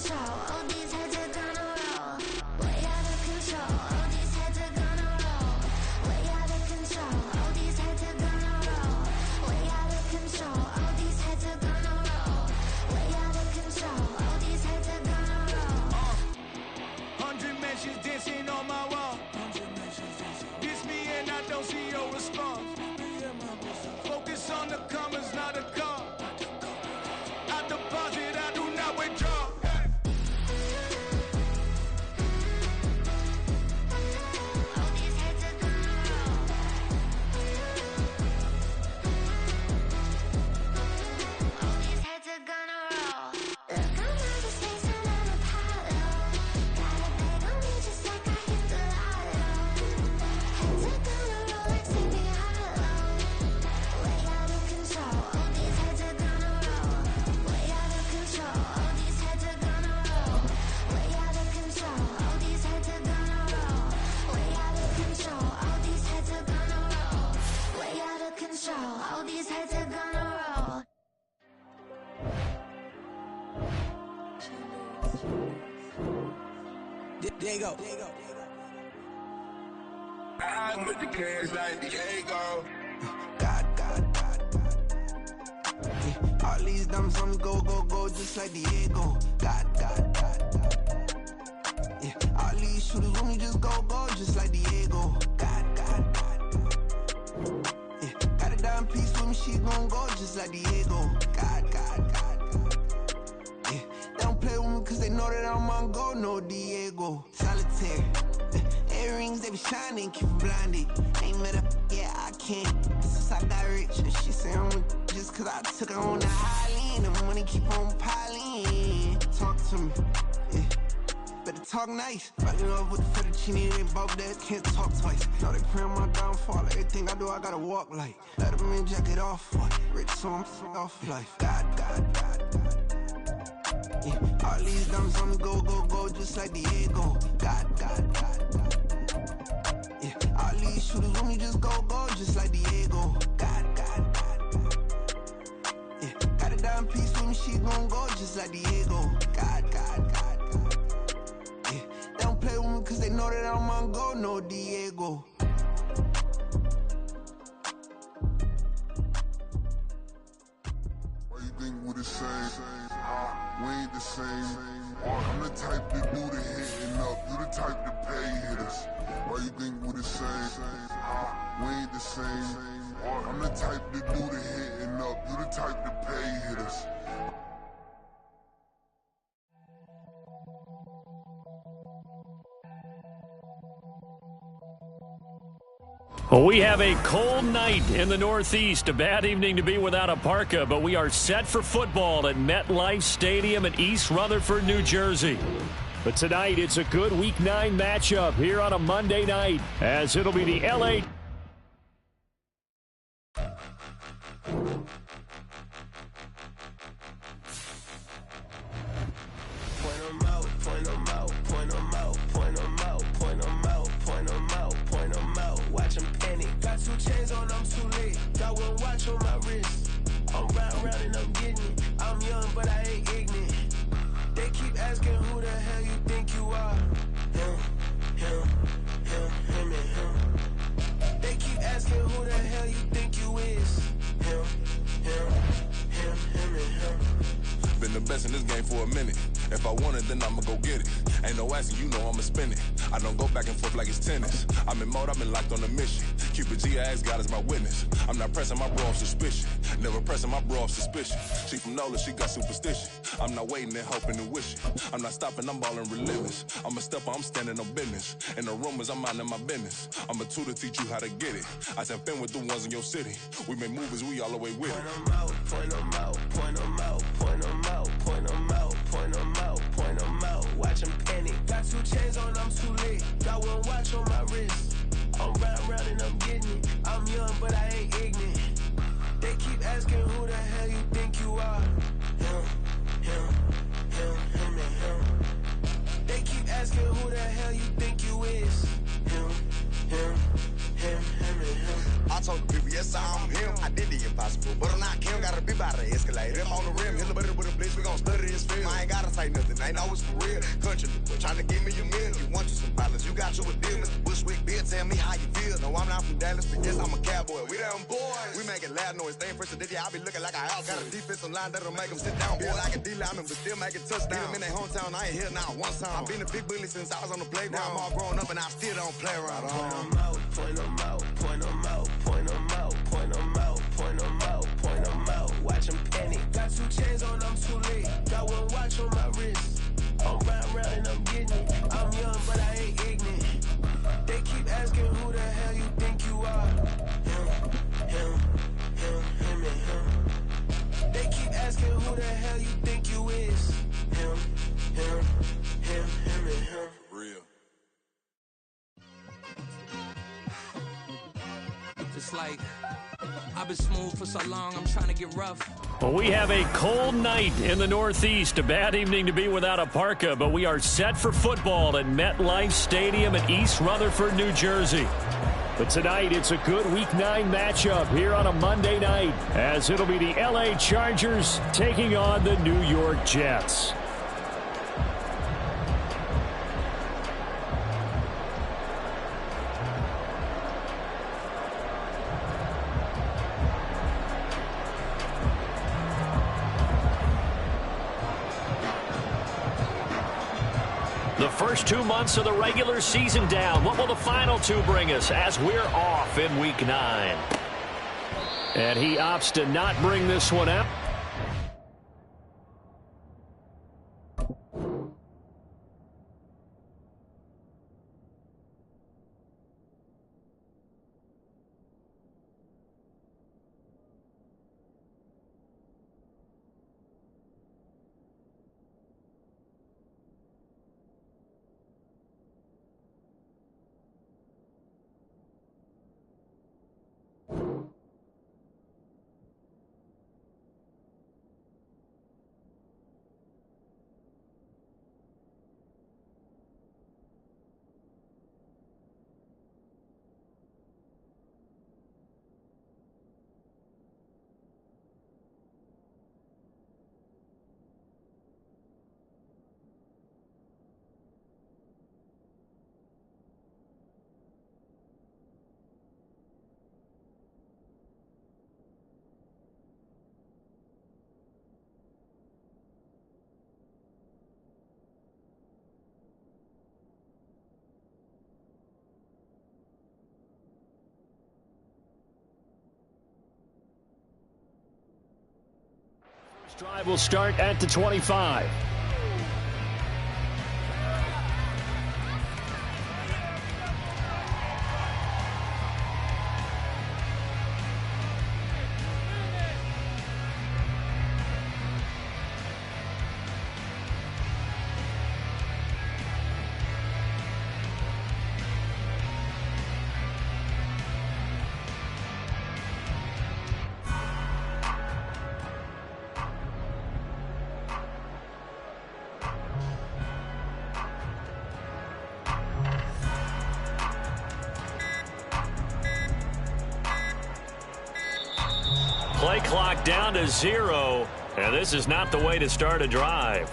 control. All these heads are gonna roll. Way out of control. All these heads are gonna roll. Way out of control. All these heads are gonna roll. Way out of control. All these heads are gonna roll. Way out of control. All these heads are gonna roll. 100 mentions dancing on my wall. Diss me and I don't see your response. Focus on the commas, not a call. I deposit, I do not withdraw. All these heads are gonna roll. All these heads are gonna roll. Look, I'm never chasing on Apollo. Got a bag on me just like I hit the lotto. Heads are gonna roll like Sleepy Hollow. Way out of control. All these heads are gonna roll. Way out of control. All these heads are gonna roll. Way out of control. All these heads are gonna roll. Way out of control. All these heads are gonna roll. Way out of control. All these heads are gonna roll. Diego. I'm with the cash like Diego. God. Yeah, all these dumps on me go, just like Diego. God. Yeah, all these shooters on me just go, just like Diego. God. Yeah, got a dime piece with me, she gon' go just like Diego. God. Yeah, they don't play with me cause they know that I'm on go, no Diego. Solitaire. Earrings, they be shining, keep me blinded. Ain't met up, yeah, I can't. Since I got rich, and she say I'm just cause I took her on the island. The money keep on piling. Talk to me, yeah. Better talk nice. Fucking up with the fettuccine, they both dead, can't talk twice. Know they pray on my downfall, everything I do, I gotta walk like. Let them in, jacket off, rich, so I'm off life. God. Yeah, all these dumps on me go, just like Diego. God. Yeah, all these shooters on me just go, just like Diego. God. Yeah, got a dime piece with me, she gon' go just like Diego. God. Yeah, they don't play with me cause they know that I'm on go, no Diego. Why you think we the same? We ain't the same. I'm the type to do the hitting up. You the type to pay hitters. Why you think we the same? We ain't the same. I'm the type to do the hitting up. You the type to pay hitters. Well, we have a cold night in the Northeast. A bad evening to be without a parka, but we are set for football at MetLife Stadium in East Rutherford, New Jersey. But tonight, it's a good Week 9 matchup here on a Monday night, as it'll be the L.A. Watch them panic. Got 2 chains on, I'm too late. Got 1 watch on my wrist. I'm round and I'm getting it. I'm young, but I ain't ignorant. They keep asking who the hell you think you are. Him and him. They keep asking who the hell you think you is. Him and him. Been the best in this game for a minute. If I want it, then I'ma go get it. Ain't no asking, you know I'ma spend it. I don't go back and forth like it's tennis. I'm in mode, I've been locked on a mission. Cupid G, I ask God as my witness. I'm not pressing my bro off suspicion. Never pressing my bro off suspicion. She from NOLA, she got superstition. I'm not waiting and hoping and wishing. I'm not stopping, I'm balling relentless. I'm a stepper, I'm standing on business. In the rumors, I'm minding my business. I'm a tutor, teach you how to get it. I said, been with the ones in your city. We make movies, we all the way with it. Point them out, point them out, point them out, point them out, point them out, point them out. Watch them panic. Got 2 chains on, I'm too late. Got 1 watch on my wrist. I'm round and I'm getting it. I'm young, but I ain't ignorant. They keep asking who the hell you think you are. Him and him. They keep asking who the hell you think you is. Him and him. I told the people, yes, I'm him. I did the impossible, but I'm not Kim. Gotta be by the escalator. Him on the rim, hit a bit with a blitz. We gon' study this this field. I ain't gotta say nothing, I know it's for real. Country, trying to give me a meal. You want you some violence, you got you a deal. Mr. Bushwick Bill, tell me how you feel. No, I'm not from Dallas, but yes, I'm a cowboy. We them boys. We making loud noise, staying fresh to this, yeah, I be looking like a house. Got a defensive line that'll make them sit down. Feel like a D-lineman, but still making touchdowns. Beat them in their hometown, I ain't here now one time. I've been a big bully since I was on the playground. Now I'm all grown up and I still don't play around. Point them out, point them out, point them out, point them out, point them out, point them out, point them out. Watch them panic. Got 2 chains on, I'm too late. Got 1 watch on my wrist. I'm round and I'm getting it. I'm young, but I ain't ignorant. They keep asking who the hell you think you are. Him, and him. They keep asking who the hell you think you is. Him, and him. Real. It's like, I've been smooth for so long, I'm trying to get rough. Well, we have a cold night in the Northeast. A bad evening to be without a parka, but we are set for football at MetLife Stadium in East Rutherford, New Jersey. But tonight, it's a good Week 9 matchup here on a Monday night, as it'll be the LA Chargers taking on the New York Jets. The first 2 months of the regular season down. What will the final 2 bring us as we're off in Week 9? And he opts to not bring this one out. Drive will start at the 25. Play clock down to 0, and this is not the way to start a drive.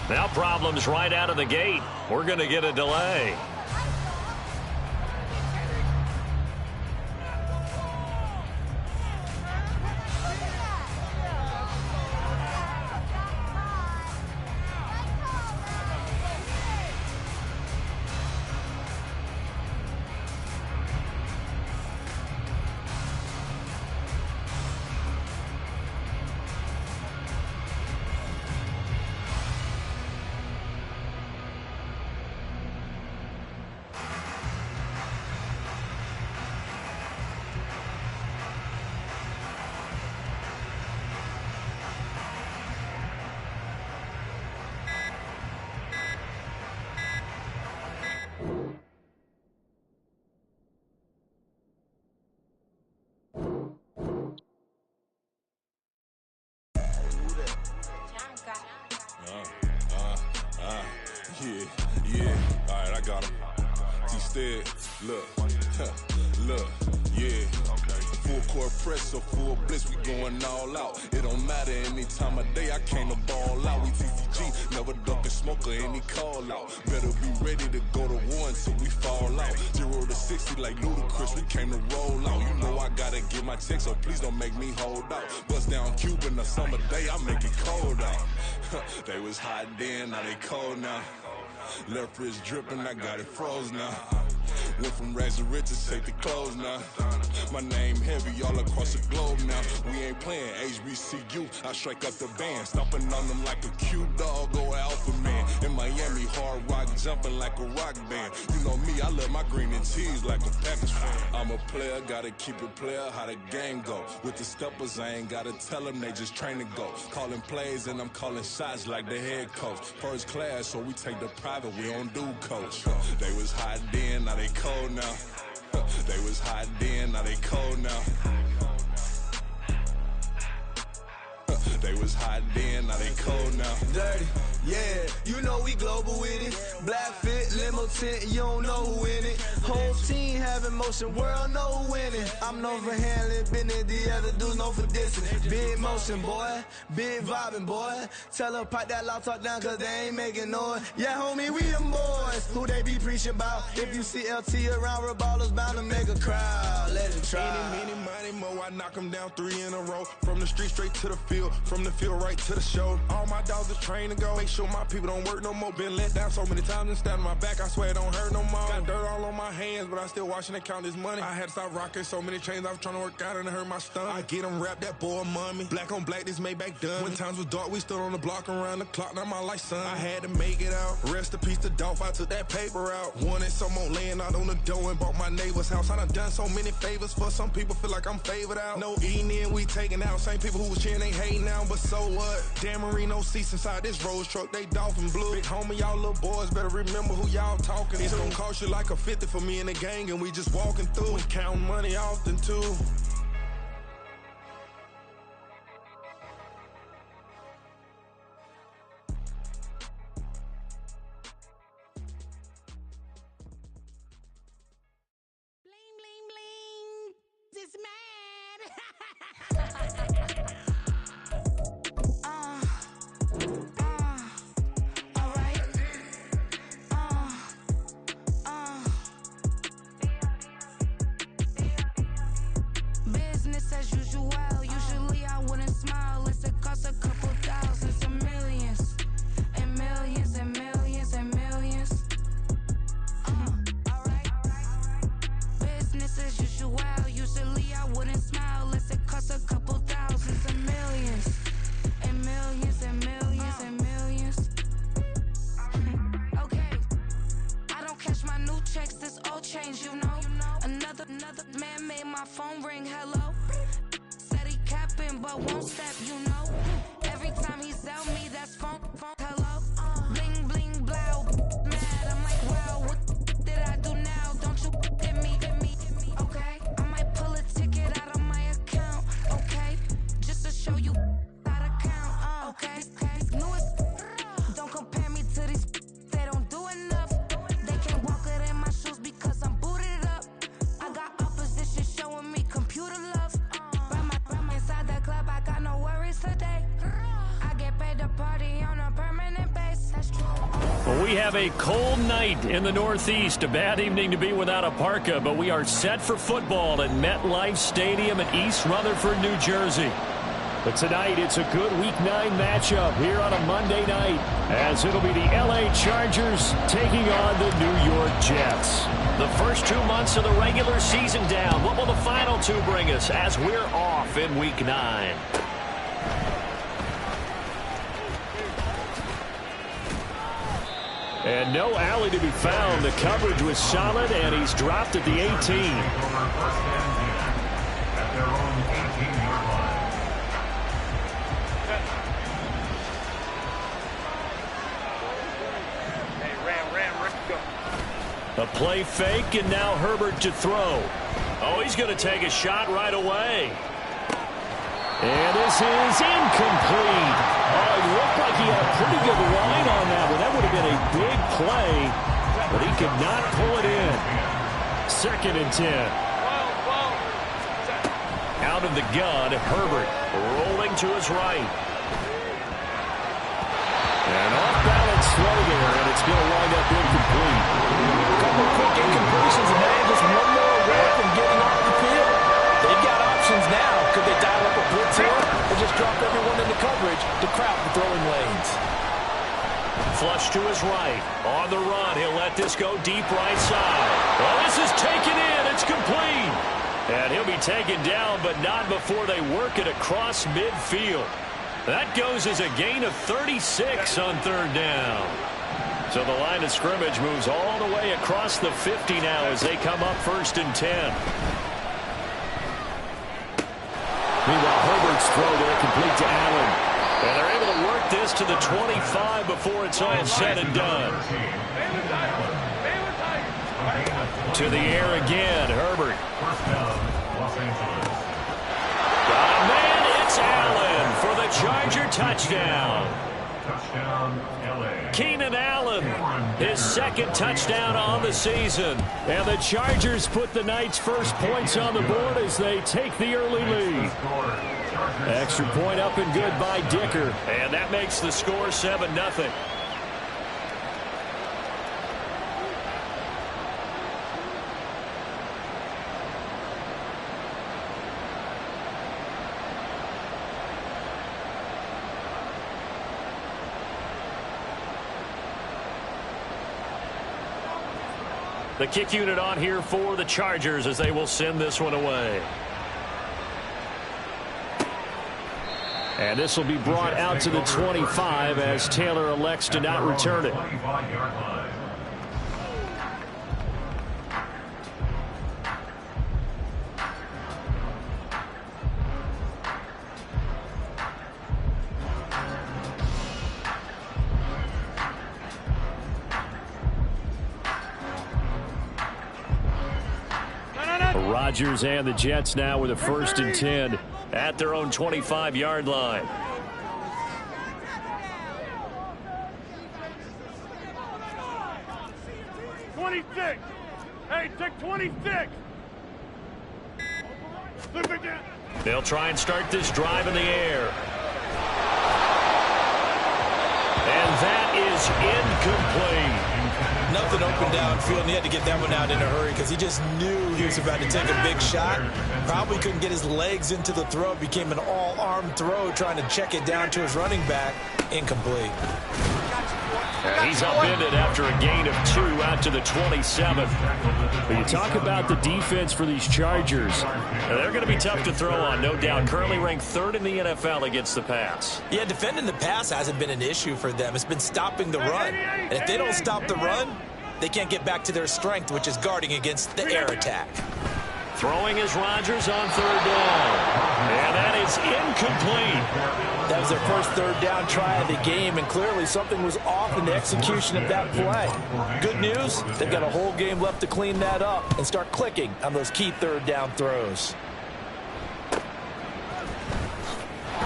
Now problems right out of the gate. We're going to get a delay. got him. T-Stead, look, look, yeah. Full court press, so full blitz, we going all out. It don't matter any time of day, I came to ball out. We TCG, never duck a smoke or any call out. Better be ready to go to war until we fall out. 0 to 60 like Ludacris, we came to roll out. You know I gotta get my check, so please don't make me hold out. Bust down Cuban a summer day, I make it cold out. They was hot then, now they cold now. Left wrist dripping, I got it froze now. Went from rags to riches, take the clothes now. My name heavy all across the globe now. We ain't playing HBCU, I strike up the band. Stomping on them like a cute dog or alpha man. In Miami, hard rock jumping like a rock band. You know me, I love my green and cheese like a Packers fan. I'm a player, gotta keep it player, how the game go. With the steppers, I ain't gotta tell them, they just train to go. Calling plays and I'm calling shots like the head coach. First class, so we take the private, we don't do coach. They was hot then, now they cold now. They was hot then, now they cold now. They was hot then, now they cold now. Dirty, yeah, you know we global with it. Black fit, limo tint, you don't know who in it. Whole team having motion, world know who winning. I'm known for handling business, the other dudes known for dissing. Big motion, boy, big vibing, boy. Tell her pipe that loud talk down, cause they ain't making noise. Yeah, homie, we them boys, who they be preaching about. If you see LT around, Reballer's bound to make a crowd. Let it try. Eeny, meeny, miny, mo, I knock them down 3 in a row. From the street straight to the field, from the field right to the show. All my dogs are trained to go. Make sure my people don't work no more. Been let down so many times and stand on my back, I swear it don't hurt no more. Got dirt all on my hands, but I still watching and count this money. I had to stop rocking so many chains, I was trying to work out and it hurt my stomach. I get them rap, that boy mommy. Black on black, this Maybach done. When times was dark, we stood on the block around the clock, now my life son. I had to make it out. Rest in peace to Dolph, I took that paper out. Wanted someone laying out on the door and bought my neighbor's house. I done done so many favors for some people, feel like I'm favored out. No eating in, we taking out. Same people who was cheering, they hating now, but so what? Dan Marino seats inside this Rolls truck, they dolphin blue. Big homie, y'all little boys better remember who y'all talking to. It's gonna cost you like a 50 for me and the gang, and we just walking through and counting money often too. Bling, bling, bling. This mad. Business as usual. Usually I wouldn't smile. Unless it costs a couple thousands and millions. And millions and millions and millions. Alright. Business as usual. Usually I wouldn't smile. Unless it costs a couple thousands and millions. And millions and millions and millions. Okay. I don't cash my new checks, this old change, you know. Another man made my phone ring, hello. Said he capping, but won't step, you know. Every time he sell me, that's phone, hello. Bling, bling, blow, mad. I'm like, wow, what did I do now? Don't you hit me, okay? I might pull a ticket out of my account, okay? Just to show you how to count, okay? Don't compare me to these, they don't do enough. They can't walk it in my shoes because I'm booted up. I got opposition showing me computer love. Ram inside the club, I got no worries today. I get paid to party on a permanent base. That's true. Well, we have a cold night in the Northeast. A bad evening to be without a parka, but we are set for football at MetLife Stadium in East Rutherford, New Jersey. But tonight, it's a good Week 9 matchup here on a Monday night, as it'll be the LA Chargers taking on the New York Jets. The first 2 months of the regular season down. What will the final 2 bring us as we're off in Week 9? And no alley to be found. The coverage was solid, and he's dropped at the 18. A play fake, and now Herbert to throw. Oh, he's going to take a shot right away. And this is incomplete. Oh, it looked like he had a pretty good line on that one. That would have been a big play, but he could not pull it in. 2nd and 10. Out of the gun, Herbert rolling to his right. And off-balance throw there, and it's going to wind up incomplete. A couple of quick incompletions, and now just one more away from getting off the field. They've got options now. Could they dial up a blitz here or just drop everyone into coverage to crowd the throwing lanes? Flush to his right. On the run, he'll let this go deep right side. Well, this is taken in. It's complete. And he'll be taken down, but not before they work it across midfield. That goes as a gain of 36 on 3rd down. So the line of scrimmage moves all the way across the 50 now as they come up 1st and 10. Meanwhile, Herbert's throw there complete to Allen. And they're able to work this to the 25 before it's all said and done. To the air again, Herbert. Got a man, it's Allen for the Charger touchdown. Keenan Allen, his 2nd touchdown on the season. And the Chargers put the Knights' first points on the board as they take the early lead. Extra point up and good by Dicker. And that makes the score 7-0. The kick unit on here for the Chargers as they will send this one away. And this will be brought out to the 25 as Taylor elects to not return it. Rodgers and the Jets now with a 1st and 10 at their own 25-yard line. Hey, take 26. They'll try and start this drive in the air. And that is incomplete. Nothing open downfield, and he had to get that one out in a hurry because he just knew he was about to take a big shot. Probably couldn't get his legs into the throw. It became an all-arm throw trying to check it down to his running back. Incomplete. He's upended after a gain of 2 out to the 27. But you talk about the defense for these Chargers. They're going to be tough to throw on, no doubt. Currently ranked 3rd in the NFL against the pass. Yeah, defending the pass hasn't been an issue for them. It's been stopping the run. And if they don't stop the run, they can't get back to their strength, which is guarding against the air attack. Throwing is Rodgers on 3rd down. And that is incomplete. That was their first 3rd down try of the game, and clearly something was off in the execution of that play. Good news, they've got a whole game left to clean that up and start clicking on those key 3rd down throws.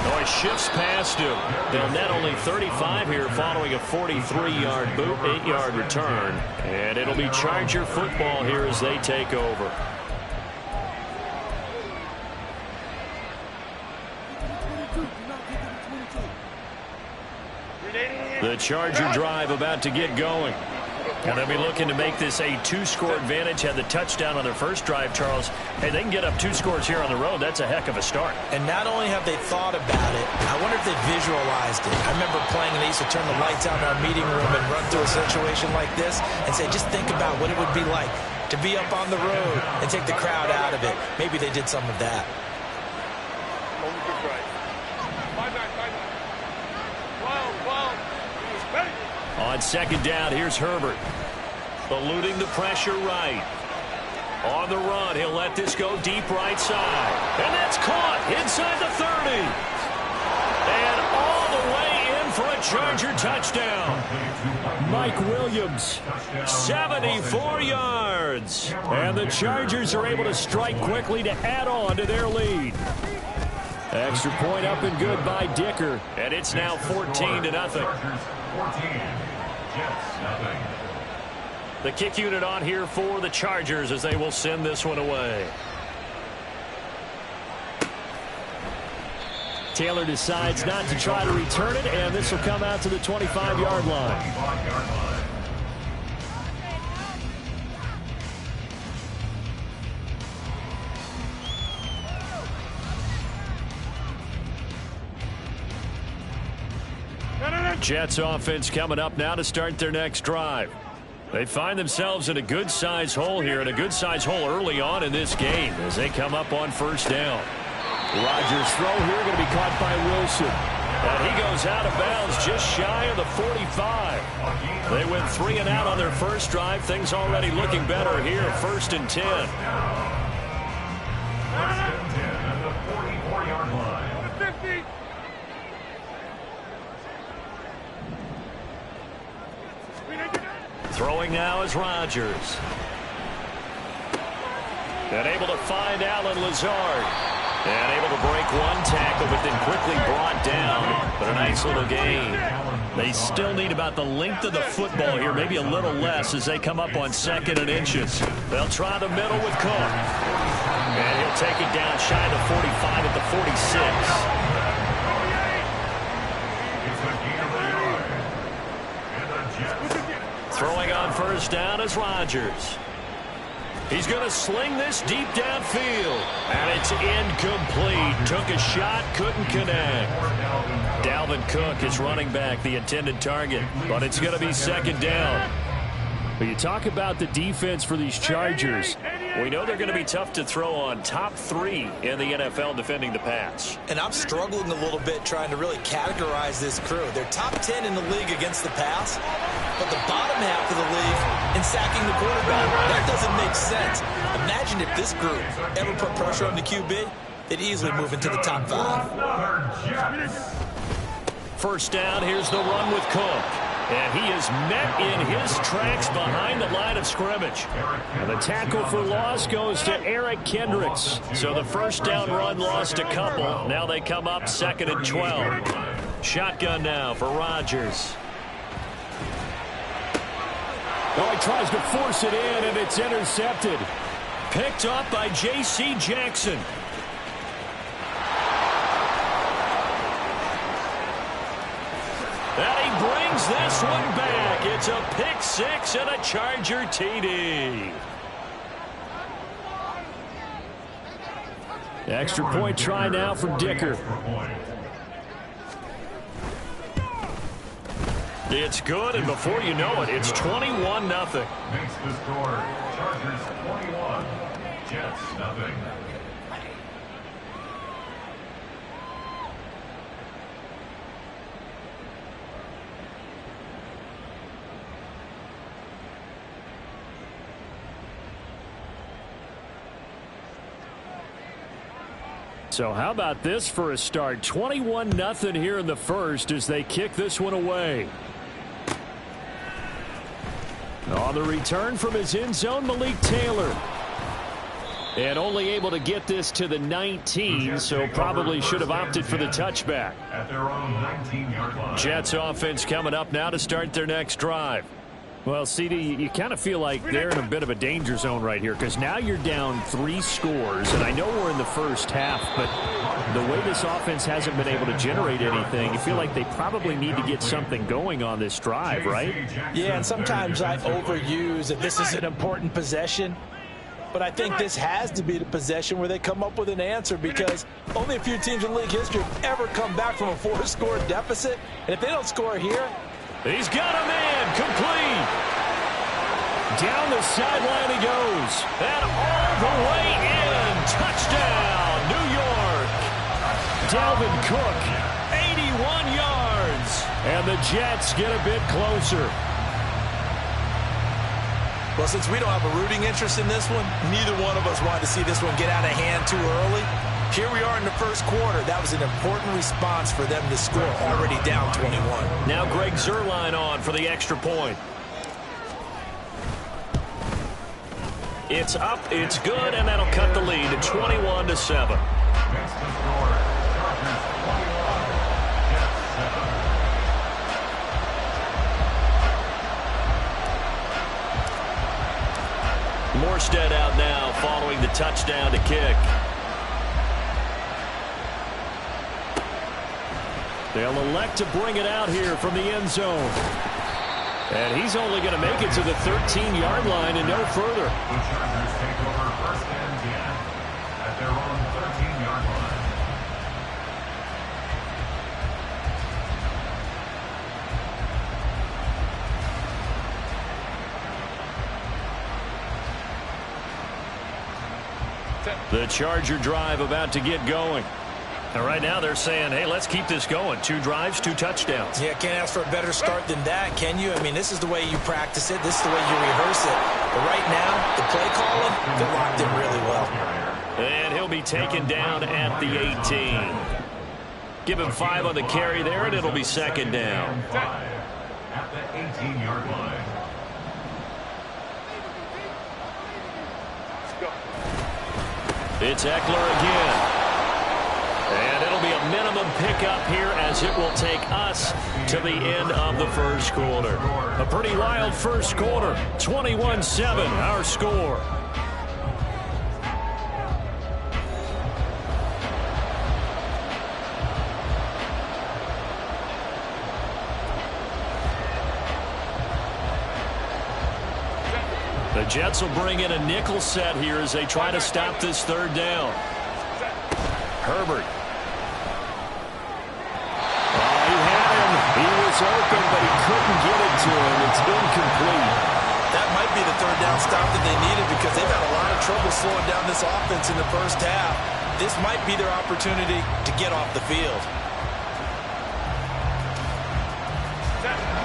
Oh, he shifts past him. They'll net only 35 here following a 43-yard boot, 8-yard return. And it'll be Charger football here as they take over. The Charger drive about to get going. And they'll be looking to make this a 2-score advantage. Had the touchdown on their first drive, Charles. Hey, they can get up 2 scores here on the road. That's a heck of a start. And not only have they thought about it, I wonder if they visualized it. I remember playing, and they used to turn the lights out in our meeting room and run through a situation like this and say, just think about what it would be like to be up on the road and take the crowd out of it. Maybe they did some of that. On 2nd down, here's Herbert. Eluding the pressure right. On the run, he'll let this go deep right side. And that's caught inside the 30. And all the way in for a Charger touchdown. Mike Williams, 74 yards. And the Chargers are able to strike quickly to add on to their lead. Extra point up and good by Dicker. And it's now 14-0. The kick unit on here for the Chargers as they will send this one away. Taylor decides not to try to return it, and this will come out to the 25-yard line. Jets offense coming up now to start their next drive. They find themselves in a good-sized hole here, and a good-sized hole early on in this game as they come up on first down. Rodgers' throw here going to be caught by Wilson. And he goes out of bounds just shy of the 45. They went 3 and out on their first drive. Things already looking better here. 1st and 10. 1st and 10 at the 44-yard line. 50. Throwing now is Rodgers. And able to find Allen Lazard. And able to break one tackle, but then quickly brought down. But a nice little gain. They still need about the length of the football here, maybe a little less as they come up on 2nd and inches. They'll try the middle with Cook. And he'll take it down shy of the 45 at the 46. Throwing on first down is Rodgers. He's going to sling this deep downfield. And it's incomplete. Took a shot, couldn't connect. Dalvin Cook is running back, the intended target. But it's going to be 2nd down. But you talk about the defense for these Chargers. We know they're going to be tough to throw on. Top 3 in the NFL defending the pass. And I'm struggling a little bit trying to really categorize this crew. They're top 10 in the league against the pass, but the bottom half of the league in sacking the quarterback. That doesn't make sense. Imagine if this group ever put pressure on the QB, they'd easily move into the top 5. First down, here's the run with Cook. And he is met in his tracks behind the line of scrimmage. And the tackle for loss goes to Eric Kendricks. So the first down run lost a couple. Now they come up 2nd and 12. Shotgun now for Rodgers. Oh, he tries to force it in, and it's intercepted. Picked up by J.C. Jackson. And he brings this one back. It's a pick 6 and a Charger TD. Extra point try now from Dicker. It's good, and before you know it, it's 21-0. Makes the score Chargers 21, Jets 0. So how about this for a start? 21-0 here in the first as they kick this one away. On the return from his end zone, Malik Taylor. And only able to get this to the 19, so probably should have opted for the touchback. At their own 19-yard line. Jets offense coming up now to start their next drive. Well, CD, you kind of feel like they're in a bit of a danger zone right here because now you're down 3 scores, and I know we're in the first half, but the way this offense hasn't been able to generate anything, you feel like they probably need to get something going on this drive, right? Yeah, and sometimes I overuse that this is an important possession, but I think this has to be the possession where they come up with an answer because only a few teams in league history have ever come back from a 4-score deficit, and if they don't score here, he's got a man complete. Down the sideline he goes. And all the way in. Touchdown, New York. Dalvin Cook, 81 yards. And the Jets get a bit closer. well, since we don't have a rooting interest in this one, neither one of us wanted to see this one get out of hand too early. Here we are in the first quarter. That was an important response for them to score already down 21. Now Greg Zuerlein on for the extra point. It's up, it's good, and that'll cut the lead to 21-7. Next to score, Chargers 21, Jets 7. Morstead out now following the touchdown to kick. They'll elect to bring it out here from the end zone. And he's only going to make it to the 13-yard line and no further. The Chargers take over 1st and 10 at their own 13-yard line. The Charger drive about to get going. And right now they're saying, hey, let's keep this going. 2 drives, 2 touchdowns. Yeah, can't ask for a better start than that, can you? I mean, this is the way you practice it. This is the way you rehearse it. But right now, the play calling, they're locked in really well. And he'll be taken down at the 18. Give him 5 on the carry there, and it'll be 2nd down. At the 18-yard line. It's Eckler again. And it'll be a minimum pickup here as it will take us to the end of the first quarter. A pretty wild first quarter. 21-7, our score. The Jets will bring in a nickel set here as they try to stop this 3rd down. Herbert. He had him. He was open, but he couldn't get it to him. It's incomplete. That might be the 3rd down stop that they needed because they've had a lot of trouble slowing down this offense in the first half. This might be their opportunity to get off the field.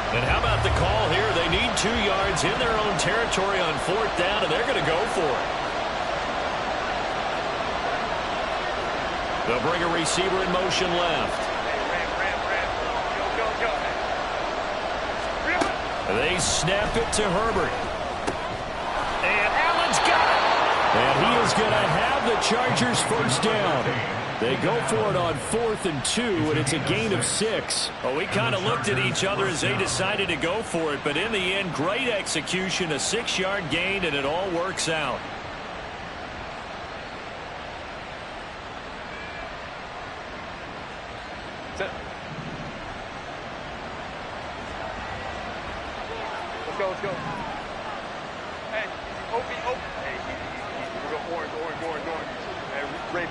And how about the call here? They need 2 yards in their own territory on 4th down, and they're going to go for it. They'll bring a receiver in motion left. They snap it to Herbert. And Allen's got it. And he is going to have the Chargers 1st down. They go for it on 4th and 2, and it's a gain of 6. Well, we kind of looked at each other as they decided to go for it, but in the end, great execution, a 6-yard gain, and it all works out. Let's go. Hey, open. Hey, we're going orange. Hey, Ray.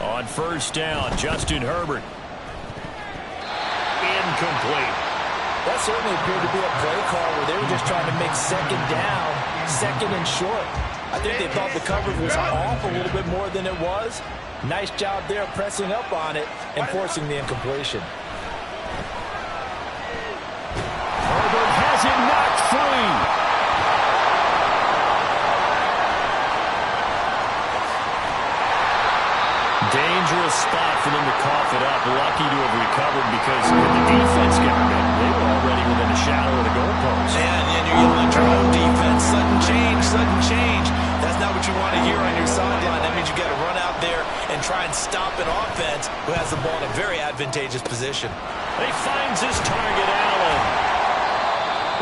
On 1st down, Justin Herbert. Incomplete. That certainly appeared to be a play call where they were just trying to make 2nd down, 2nd and short. I think they thought the coverage was off a little bit more than it was. Nice job there pressing up on it and forcing the incompletion. Herbert has it knocked free. Dangerous spot for them to cough it up. Lucky to have recovered because the defense got hit. They were already within a shadow of the goalpost. And you're yelling at your own defense. Sudden change. That's not what you want to hear on your sideline. That means you got to run out there and try and stop an offense who has the ball in a very advantageous position. He finds his target, Allen.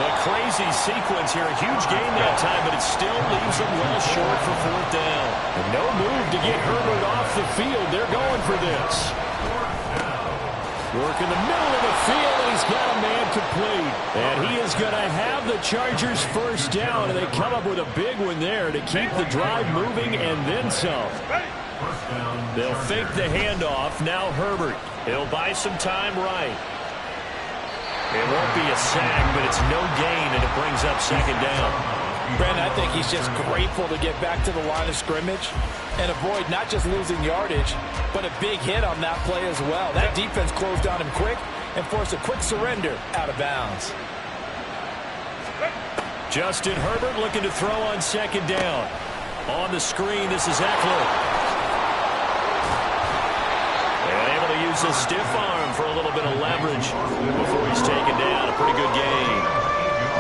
A crazy sequence here. A huge gain that time, but it still leaves them well short for 4th down. And no move to get Herbert off the field. They're going for this. Work in the middle of the field, and he's got a man complete. And he is going to have the Chargers 1st down, and they come up with a big one there to keep the drive moving and then some. They'll fake the handoff. Now Herbert. He'll buy some time right. It won't be a sack, but it's no gain, and it brings up 2nd down. Brandon, I think he's just grateful to get back to the line of scrimmage and avoid not just losing yardage, but a big hit on that play as well. That defense closed on him quick and forced a quick surrender out of bounds. Justin Herbert looking to throw on 2nd down. On the screen, this is Eckler. And able to use a stiff arm for a little bit of leverage before he's taken down. A pretty good gain.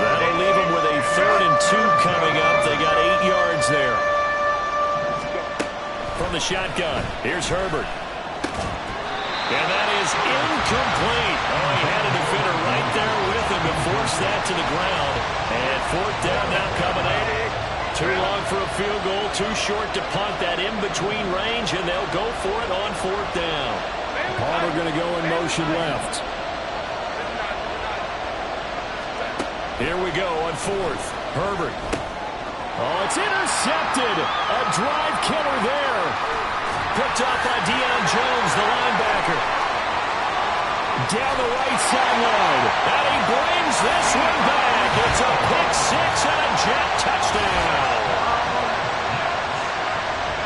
That'll leave him with a 3rd and 2 coming up. They got 8 yards there. From the shotgun, here's Herbert. And that is incomplete. Oh, he had a defender right there with him to force that to the ground. And 4th down now coming up. Too long for a field goal, too short to punt. That in-between range, and they'll go for it on 4th down. Palmer going to go in motion left. Here we go on 4th. Herbert. Oh, it's intercepted. A drive killer there. Picked up by Deion Jones, the linebacker. Down the right sideline. And he brings this one back. It's a pick 6 and a Jet touchdown.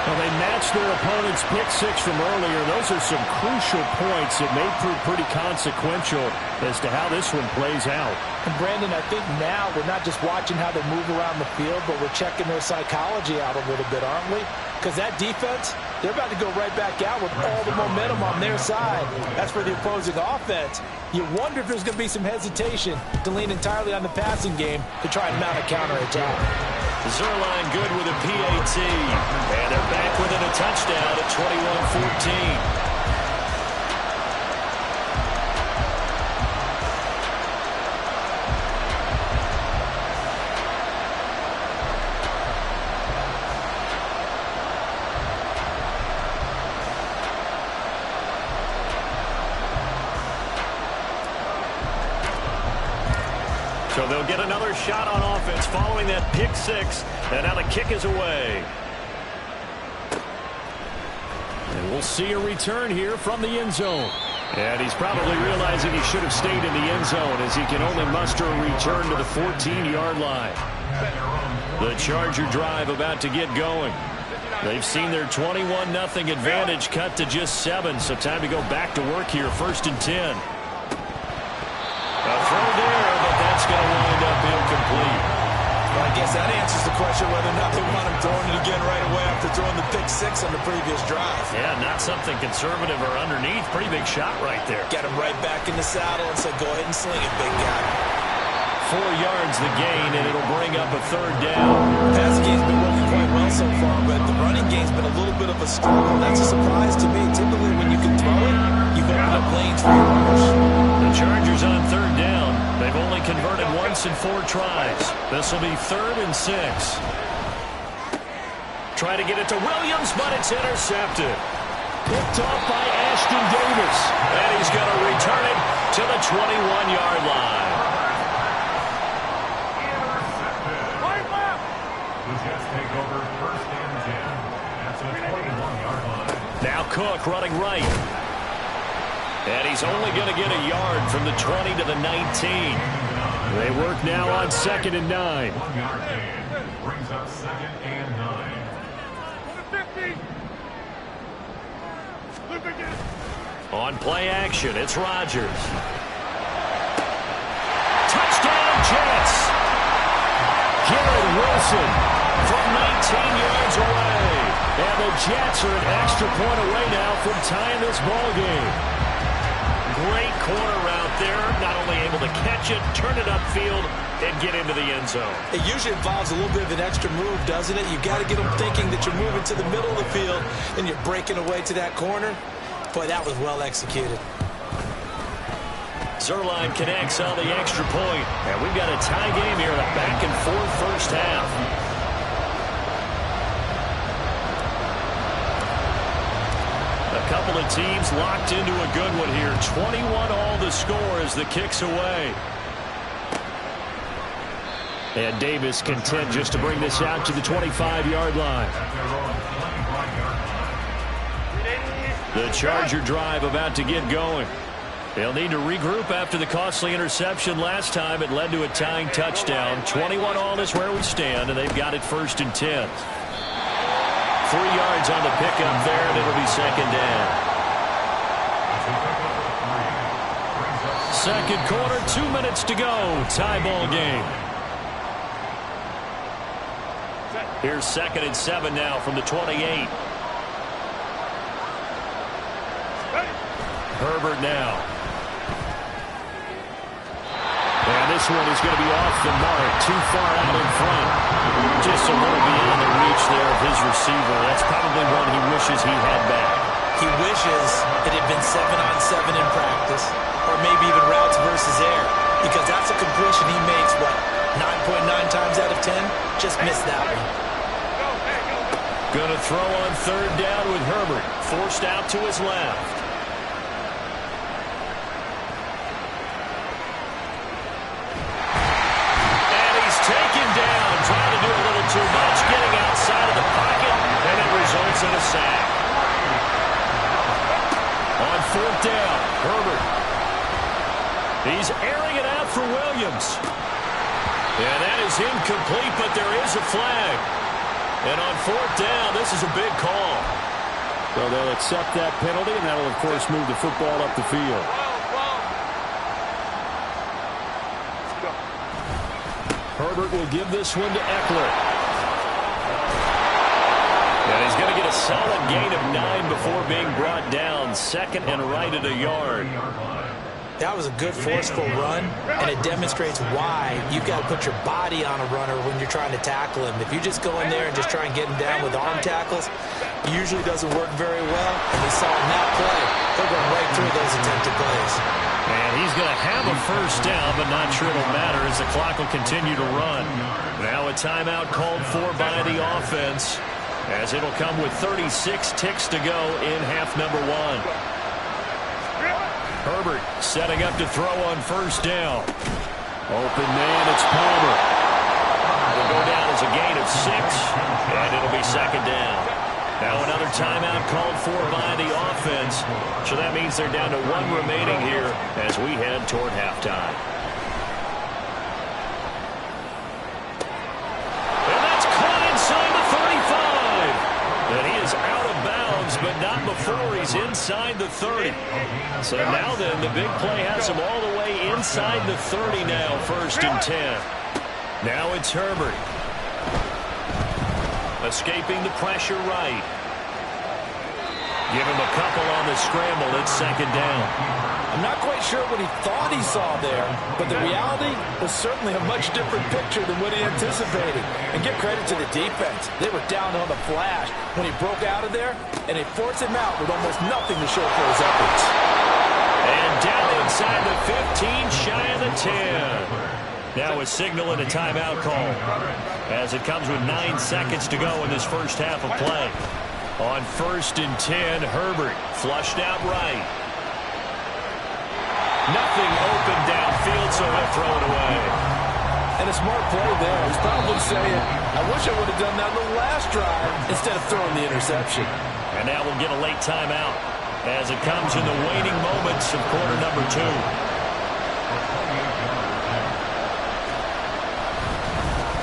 Well, they matched their opponent's pick 6 from earlier. Those are some crucial points that may prove pretty consequential as to how this one plays out. And Brandon, I think now we're not just watching how they move around the field, but we're checking their psychology out a little bit, aren't we? Because that defense, they're about to go right back out with all the momentum on their side. That's for the opposing offense. You wonder if there's going to be some hesitation to lean entirely on the passing game to try and mount a counterattack. Zerline good with a PAT. And they're back within a touchdown at 21-14. So they'll get another shot on offense following that pick 6. And now the kick is away. And we'll see a return here from the end zone. And he's probably realizing he should have stayed in the end zone as he can only muster a return to the 14-yard line. The Charger drive about to get going. They've seen their 21-0 advantage cut to just 7, so time to go back to work here. 1st and 10. A throw there, but that's going to wind up incomplete. Well, I guess that answers the question whether or not they want him throwing it again right away after throwing the pick 6 on the previous drive. Yeah, not something conservative or underneath. Pretty big shot right there. Got him right back in the saddle and said, go ahead and sling it, big guy. 4 yards the gain, and it'll bring up a 3rd down. Passing game's been working quite well so far, but the running game's been a little bit of a struggle. That's a surprise to me. Typically, when you can throw it, you open up lanes for your runners. The Chargers on 3rd down. They've only converted once in 4 tries. This will be 3rd and 6. Try to get it to Williams, but it's intercepted. Picked off by Ashton Davis. And he's going to return it to the 21-yard line. The Jets take over 1st and 10 at the 21-yard line. Now Cook running right. And he's only going to get a yard from the 20 to the 19. They work now on 2nd and 9. 1-yard gain brings up 2nd and 9. On play action, it's Rodgers. Touchdown Jets! Garrett Wilson from 19 yards away. And the Jets are an extra point away now from tying this ball game. Great corner route there. Not only able to catch it, turn it upfield, and get into the end zone. It usually involves a little bit of an extra move, doesn't it? You got to get them thinking that you're moving to the middle of the field and you're breaking away to that corner. Boy, that was well executed. Zerline connects on the extra point. And we've got a tie game here, a back-and-forth first half. A couple of teams locked into a good one here. 21-all the score as the kick's away. And Davis content just to bring this out to the 25-yard line. The Charger drive about to get going. They'll need to regroup after the costly interception last time. It led to a tying touchdown. 21-all is where we stand, and they've got it 1st and 10. 3 yards on the pickup there, and it'll be 2nd down. 2nd quarter, 2 minutes to go. Tie ball game. Here's 2nd and 7 now from the 28. Herbert now. And this one is going to be off the mark. Too far out in front. Just a little beyond the reach there of his receiver. That's probably one he wishes he had back. He wishes it had been 7-on-7 in practice, or maybe even routes versus air, because that's a completion he makes, what, 9.9 times out of 10? Just missed that one. Going to throw on third down with Herbert. Forced out to his left. And he's taken down. Trying to do a little too much. Getting outside of the pocket. And it results in a sack. On fourth down, Herbert. He's airing it out for Williams. And that is incomplete, but there is a flag. And on fourth down, this is a big call. So they'll accept that penalty, and that'll, of course, move the football up the field. Herbert will give this one to Eckler. And he's going to get a solid gain of 9 before being brought down. Second and right at a yard. That was a good forceful run, and it demonstrates why you've got to put your body on a runner when you're trying to tackle him. If you just go in there and just try and get him down with arm tackles, it usually doesn't work very well. And we saw in that play, he'll run right through those attempted plays. And he's going to have a first down, but not sure it'll matter as the clock will continue to run. Now a timeout called for by the offense, as it'll come with 36 ticks to go in half number 1. Herbert setting up to throw on first down. Open man, it's Palmer. It'll go down as a gain of 6, and it'll be second down. Now another timeout called for by the offense. So that means they're down to 1 remaining here as we head toward halftime. And that's caught inside the 35. And he is out of bounds, but not before he's inside the 30. So now then, the big play has him all the way inside the 30 now, first and 10. Now it's Herbert. Escaping the pressure right. Give him a couple on the scramble. It's second down. I'm not quite sure what he thought he saw there, but the reality was certainly a much different picture than what he anticipated. And give credit to the defense. They were down on the flash when he broke out of there, and they forced him out with almost nothing to show for his efforts. And down inside the 15, shy of the 10. Now a signal and a timeout call as it comes with 9 seconds to go in this first half of play. On first and 10, Herbert flushed out right. Nothing open downfield, so he'll throw it away. And a smart play there. He's probably saying, I wish I would have done that on the last drive instead of throwing the interception. And now we'll get a late timeout as it comes in the waning moments of quarter number 2.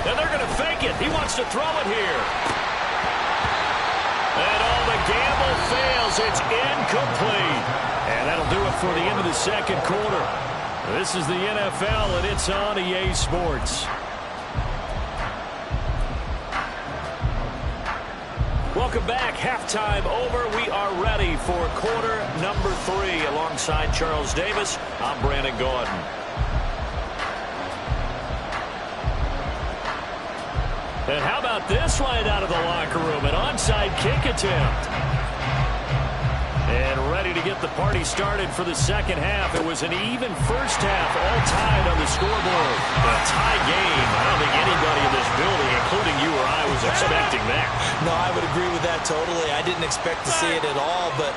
And they're going to fake it. He wants to throw it here. And all the gamble fails. It's incomplete. And that'll do it for the end of the second quarter. This is the NFL, and it's on EA Sports. Welcome back. Halftime over. We are ready for quarter number 3. Alongside Charles Davis, I'm Brandon Gordon. And how about this right out of the locker room? An onside kick attempt. And ready to get the party started for the second half. It was an even first half, all tied on the scoreboard. A tie game. I don't think anybody in this building, including you or I, was expecting that. No, I would agree with that totally. I didn't expect to see it at all, but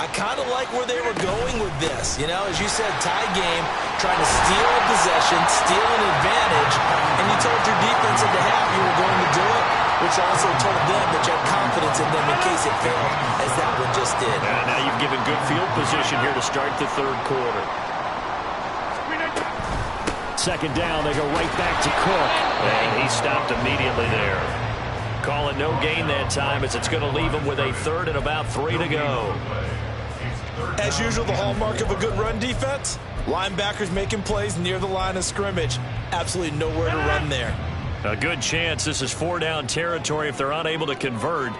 I kind of like where they were going with this. You know, as you said, tie game, trying to steal a possession, steal an advantage, and you told your defense at the half you were going to do it, which also told them that you had confidence in them in case it failed, as that one just did. And now you've given good field position here to start the third quarter. Second down, they go right back to Cook. And he stopped immediately there. Calling no gain that time as it's going to leave him with a third and about 3 to go. As usual, the hallmark of a good run defense, linebackers making plays near the line of scrimmage. Absolutely nowhere to run there. A good chance this is 4-down territory if they're unable to convert.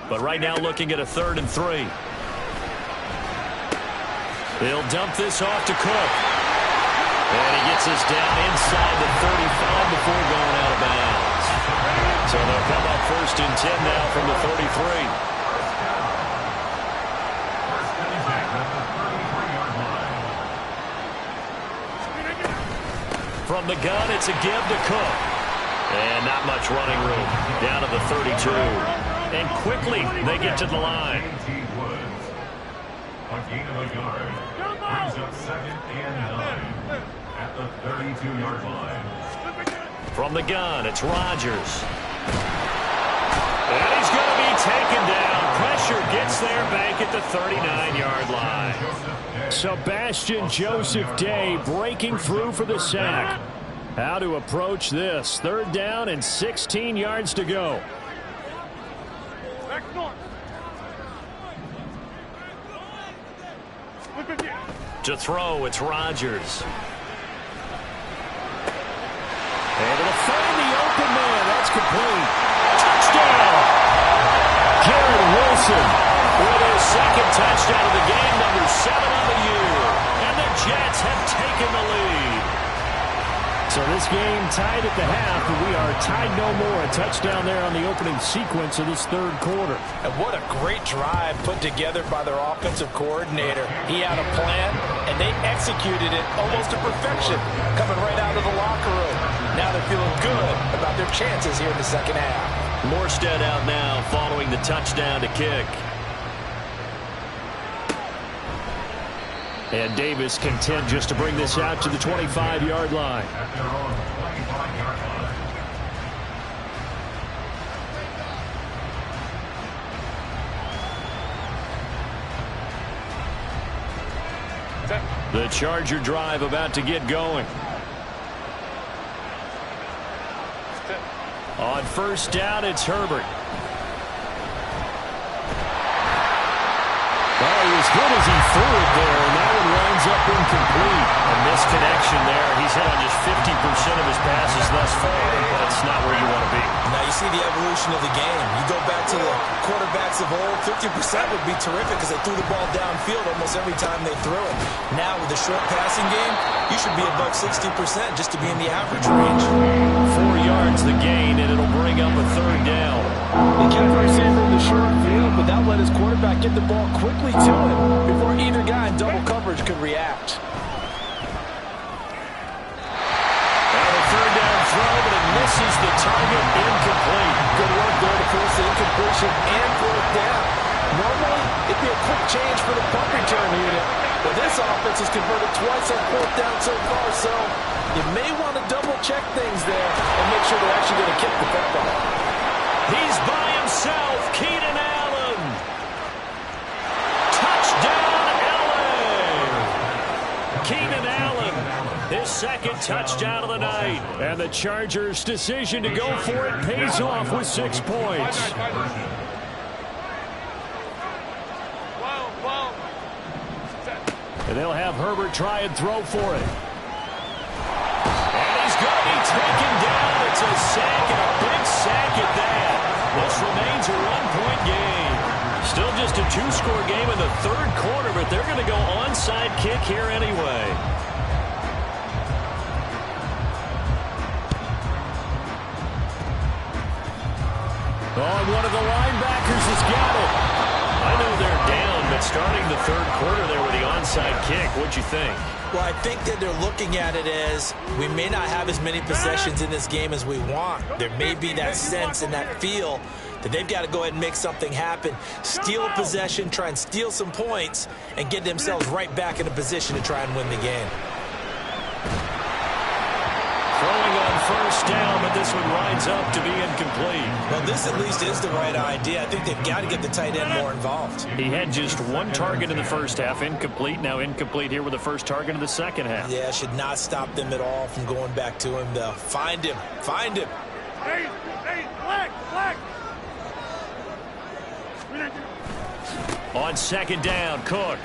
But right now looking at a 3rd and 3. They'll dump this off to Cook. And he gets this down inside the 35 before going out of bounds. So they'll come up 1st and 10 now from the 33. From the gun, it's a give to Cook. And not much running room. Down to the 32. and quickly they get to the line. A gain of a yard. Brings up 2nd and 9 at the 32-yard line. From the gun, it's Rodgers. And he's going to be taken down. Pressure gets there back at the 39-yard line. Sebastian Joseph Day breaking through for the sack. How to approach this. 3rd down and 16 yards to go. To throw, it's Rodgers. Able to find the open man. That's complete. Touchdown! Jared Wilson with his 2nd touchdown of the game, number 7 on the year. And the Jets have taken the lead. So this game tied at the half, and we are tied no more. A touchdown there on the opening sequence of this 3rd quarter. And what a great drive put together by their offensive coordinator. He had a plan, and they executed it almost to perfection, coming right out of the locker room. Now they're feeling good about their chances here in the 2nd half. Morstead out now following the touchdown to kick. And Davis content just to bring this out to the 25-yard line. At their own 25-yard line. The Charger drive about to get going. On 1st down, it's Herbert. Well, he was good as he threw it there, and that one winds up incomplete. A misconnection there. He's hit on just 50% of his passes thus far, but it's not where you want to be. Now you see the evolution of the game. You go back to the quarterbacks of old, 50% would be terrific because they threw the ball downfield almost every time they threw it. Now with the short passing game, you should be above 60% just to be in the average range. 4 yards the gain, and it'll bring up a 3rd down. He kept the receiver in the short field, but that let his quarterback get the ball quickly to him before either guy in double coverage could react. And a 3rd down throw, but it misses the target, incomplete. Good work there to force the incompletion and 4th down. Normally, it'd be a quick change for the punt return unit, but this offense has converted twice on 4th down so far, so you may want to double-check things there and make sure they're actually going to kick the football. He's by himself, Keenan Allen. Touchdown, LA. Keenan Allen, his 2nd touchdown of the night. And the Chargers' decision to go for it pays off with 6 points. And they'll have Herbert try and throw for it. And he's going to be taken down. It's a sack, and a big sack at that. This remains a 1-point game. Still just a 2-score game in the 3rd quarter, but they're going to go onside kick here anyway. Oh, one of the linebackers has got it. I know they're down, but starting the 3rd quarter there with the onside kick, what'd you think? Well, I think that they're looking at it as we may not have as many possessions in this game as we want. There may be that sense and that feel that they've got to go ahead and make something happen, steal a possession, try and steal some points, and get themselves right back in a position to try and win the game. Throwing on 1st down, but this one winds up to be incomplete. Well, this at least is the right idea. I think they've got to get the tight end more involved. He had just 1 target in the 1st half, incomplete. Now incomplete here with the 1st target in the 2nd half. Yeah, should not stop them at all from going back to him, though. Find him. Find him. Hey, black. On 2nd down, Cook.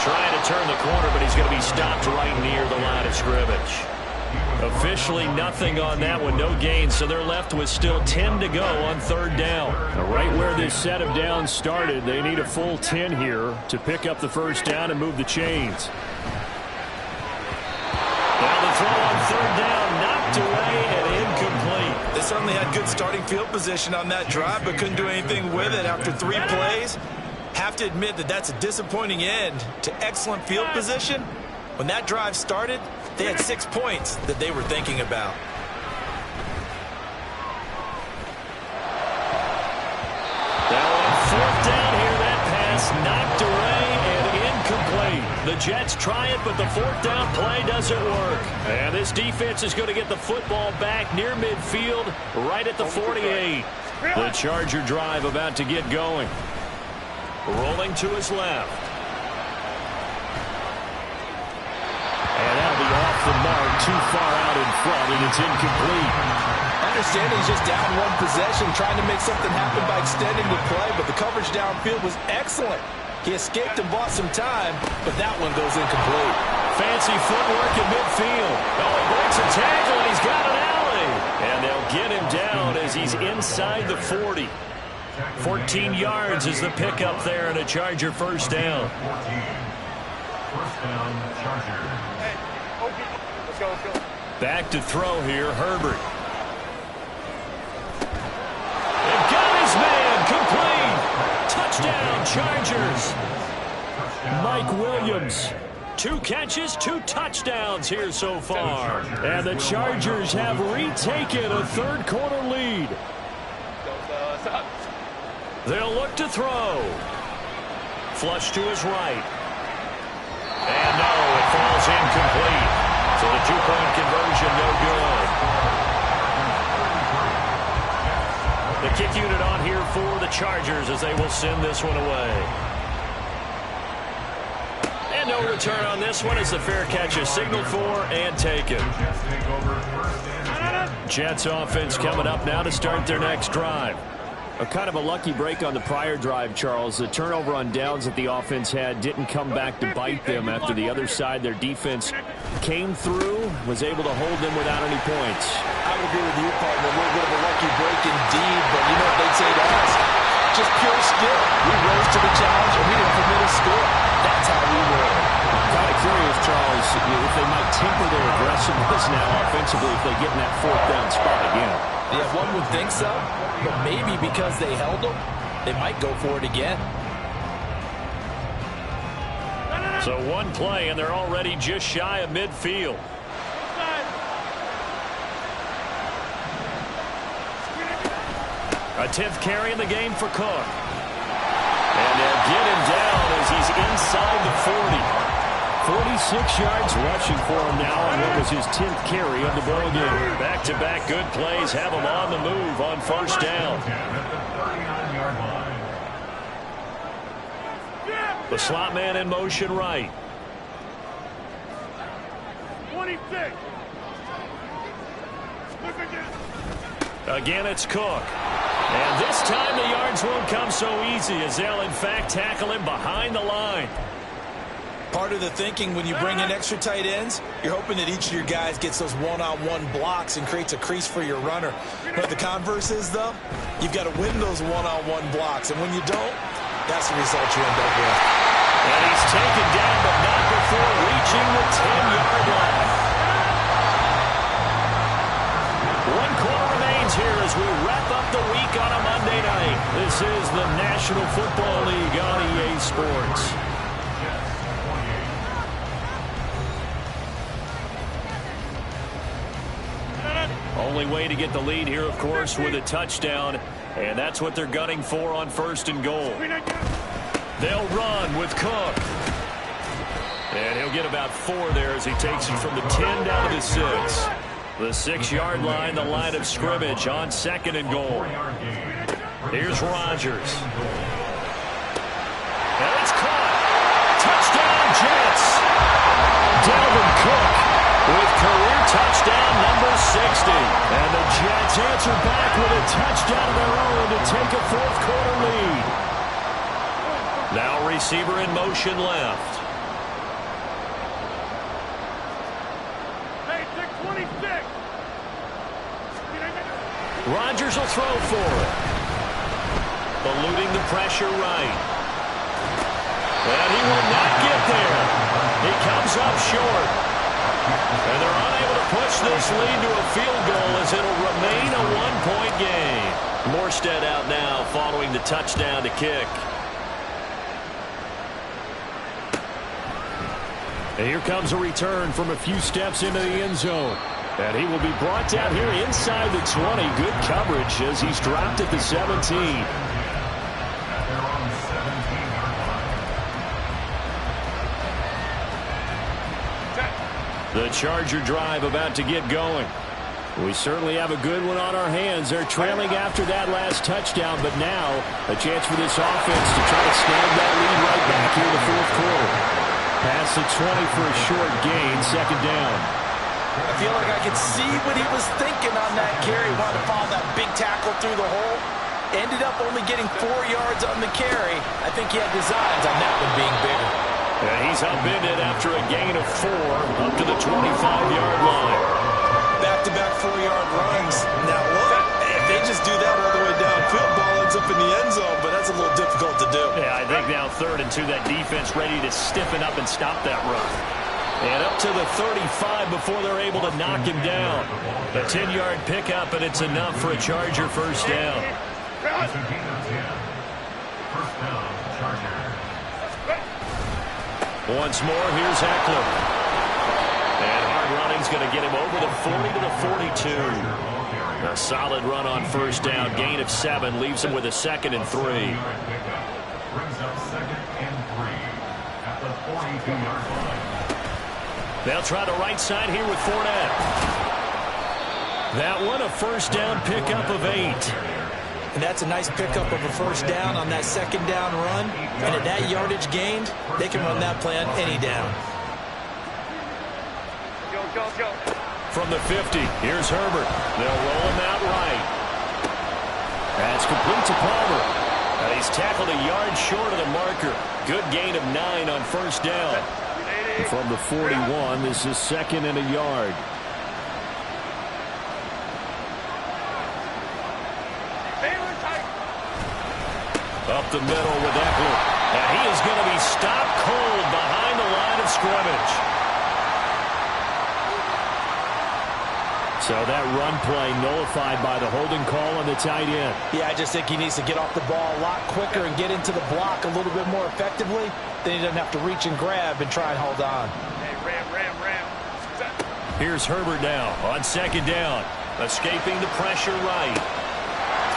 Trying to turn the corner, but he's going to be stopped right near the line of scrimmage. Officially nothing on that one, no gain, so they're left with still 10 to go on 3rd down. Now, right where this set of downs started, they need a full 10 here to pick up the 1st down and move the chains. Now the throw on 3rd down, knocked away and incomplete. They certainly had good starting field position on that drive, but couldn't do anything with it after 3 plays. Have to admit that that's a disappointing end to excellent field position. When that drive started, they had 6 points that they were thinking about. The Jets try it, but the fourth down play doesn't work. And this defense is going to get the football back near midfield, right at the 48. The Charger drive about to get going. Rolling to his left. And that'll be off the mark, too far out in front, and it's incomplete. I understand he's just down one possession, trying to make something happen by extending the play, but the coverage downfield was excellent. He escaped and bought some time, but that one goes incomplete. Fancy footwork in midfield. Oh, he breaks a tackle, and he's got an alley. And they'll get him down as he's inside the 40. 14 yards is the pickup there, and a Charger first down. First down, Charger. Let's go. Back to throw here, Herbert. They've got his man, complete. Touchdown, Chargers. Mike Williams. 2 catches, 2 touchdowns here so far. And the Chargers have retaken a third-quarter lead. They'll look to throw. Flush to his right. And no, it falls incomplete. So the 2-point conversion, no good. The kick unit on here for the Chargers as they will send this one away. And no return on this one as the fair catch is signaled for and taken. Jets offense coming up now to start their next drive. A kind of a lucky break on the prior drive, Charles. The turnover on downs that the offense had didn't come back to bite them after the other side. Their defense came through, was able to hold them without any points. I would agree with you, partner. A little bit of a lucky break indeed, but you know what they'd say to us? Just pure skill. We rose to the challenge, and we didn't permit a score. That's how we roll. I'm kind of curious, Charles, if they might temper their aggressiveness now offensively if they get in that fourth down spot again. Yeah, one would think so, but maybe because they held them, they might go for it again. So one play, and they're already just shy of midfield. A 10th carry in the game for Cook. And they'll get him down as he's inside the 40. 46 yards rushing for him now, and what was his 10th carry of the ballgame. Back-to-back good plays have him on the move on first down. The slot man in motion right. 26. Again, it's Cook. And this time the yards won't come so easy as they'll, in fact, tackle him behind the line. Part of the thinking when you bring in extra tight ends, you're hoping that each of your guys gets those one-on-one blocks and creates a crease for your runner. But the converse is, though, you've got to win those one-on-one blocks. And when you don't, that's the result you end up with. And he's taken down, but not before reaching the 10-yard line. 1 quarter remains here as we wrap up the week on a Monday night. This is the National Football League on EA Sports. Only way to get the lead here, of course, with a touchdown, and that's what they're gunning for on first and goal. They'll run with Cook. And he'll get about 4 there as he takes it from the 10 down to the 6. The 6-yard line, the line of scrimmage on second and goal. Here's Rodgers. And it's caught. Touchdown, Jets. Dalvin Cook with career touchdown number 60. And the Jets answer back with a touchdown of their own to take a fourth-quarter lead. Now receiver in motion left. Hey, 626. Rodgers will throw for it. Eluding the pressure right. And he will not get there. He comes up short. And they're unable to push this lead to a field goal as it'll remain a 1-point game. Morstead out now following the touchdown to kick. And here comes a return from a few steps into the end zone. And he will be brought down here inside the 20. Good coverage as he's dropped at the 17. The Charger drive about to get going. We certainly have a good one on our hands. They're trailing after that last touchdown, but now a chance for this offense to try to snag that lead right back here in the fourth quarter. Past the 20 for a short gain, second down. I feel like I could see what he was thinking on that carry. Wanted to follow that big tackle through the hole. Ended up only getting 4 yards on the carry. I think he had designs on that one being bigger. And he's upended after a gain of 4 up to the 25-yard line. Back-to-back 4-yard runs. Now look, if they just do that all the way downfield, ball ends up in the end zone, but that's a little difficult to do. Yeah, I think now 3rd and 2, that defense ready to stiffen up and stop that run. And up to the 35 before they're able to knock him down. A 10-yard pickup, and it's enough for a Charger first down. First down, Charger. Once more, here's Eckler. And hard running's going to get him over the 40 to the 42. A solid run on first down. Gain of 7 leaves him with a 2nd and 3. Brings up 2nd and 3 at the 42-yard line. They'll try the right side here with Fournette. That one a first down pickup of 8. And that's a nice pickup of a first down on that second down run. And at that yardage gained, they can run that play on any down. Go. From the 50, here's Herbert. They'll roll him out right. That's complete to Palmer. And he's tackled a yard short of the marker. Good gain of 9 on first down. From the 41, this is 2nd and a yard. Up the middle with Eckler. And he is going to be stopped cold behind the line of scrimmage. So that run play nullified by the holding call on the tight end. Yeah, I just think he needs to get off the ball a lot quicker and get into the block a little bit more effectively. Then he doesn't have to reach and grab and try and hold on. Hey, ram. Here's Herbert now on second down. Escaping the pressure right.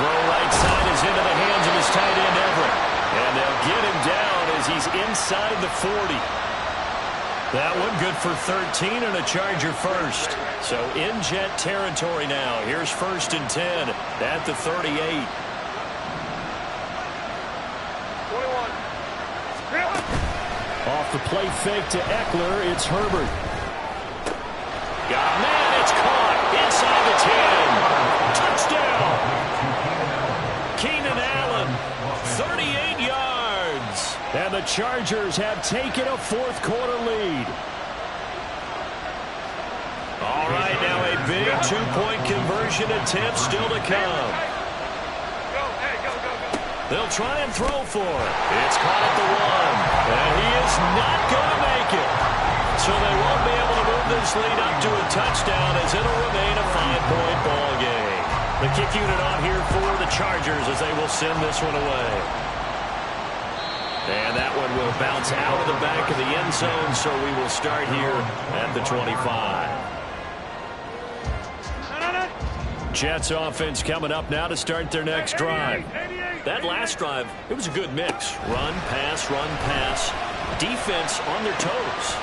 Throw right side is into the hands of his tight end Everett. And they'll get him down as he's inside the 40. That one good for 13 and a Charger first. So in Jet territory now. Here's 1st and 10 at the 38. 21. Off the play fake to Eckler, it's Herbert. Got man, it's caught inside the 10. Touchdown! Keenan Allen, 38 yards. And the Chargers have taken a fourth quarter lead. All right, now a big 2-point conversion attempt still to come. They'll try and throw for it. It's caught at the 1. And he is not going to make it. So they won't be able to move this lead up to a touchdown as it'll remain a 5-point ball game. The kick unit on here for the Chargers as they will send this one away. And that one will bounce out of the back of the end zone, so we will start here at the 25. Jets offense coming up now to start their next drive. That last drive, it was a good mix. Run, pass, defense on their toes.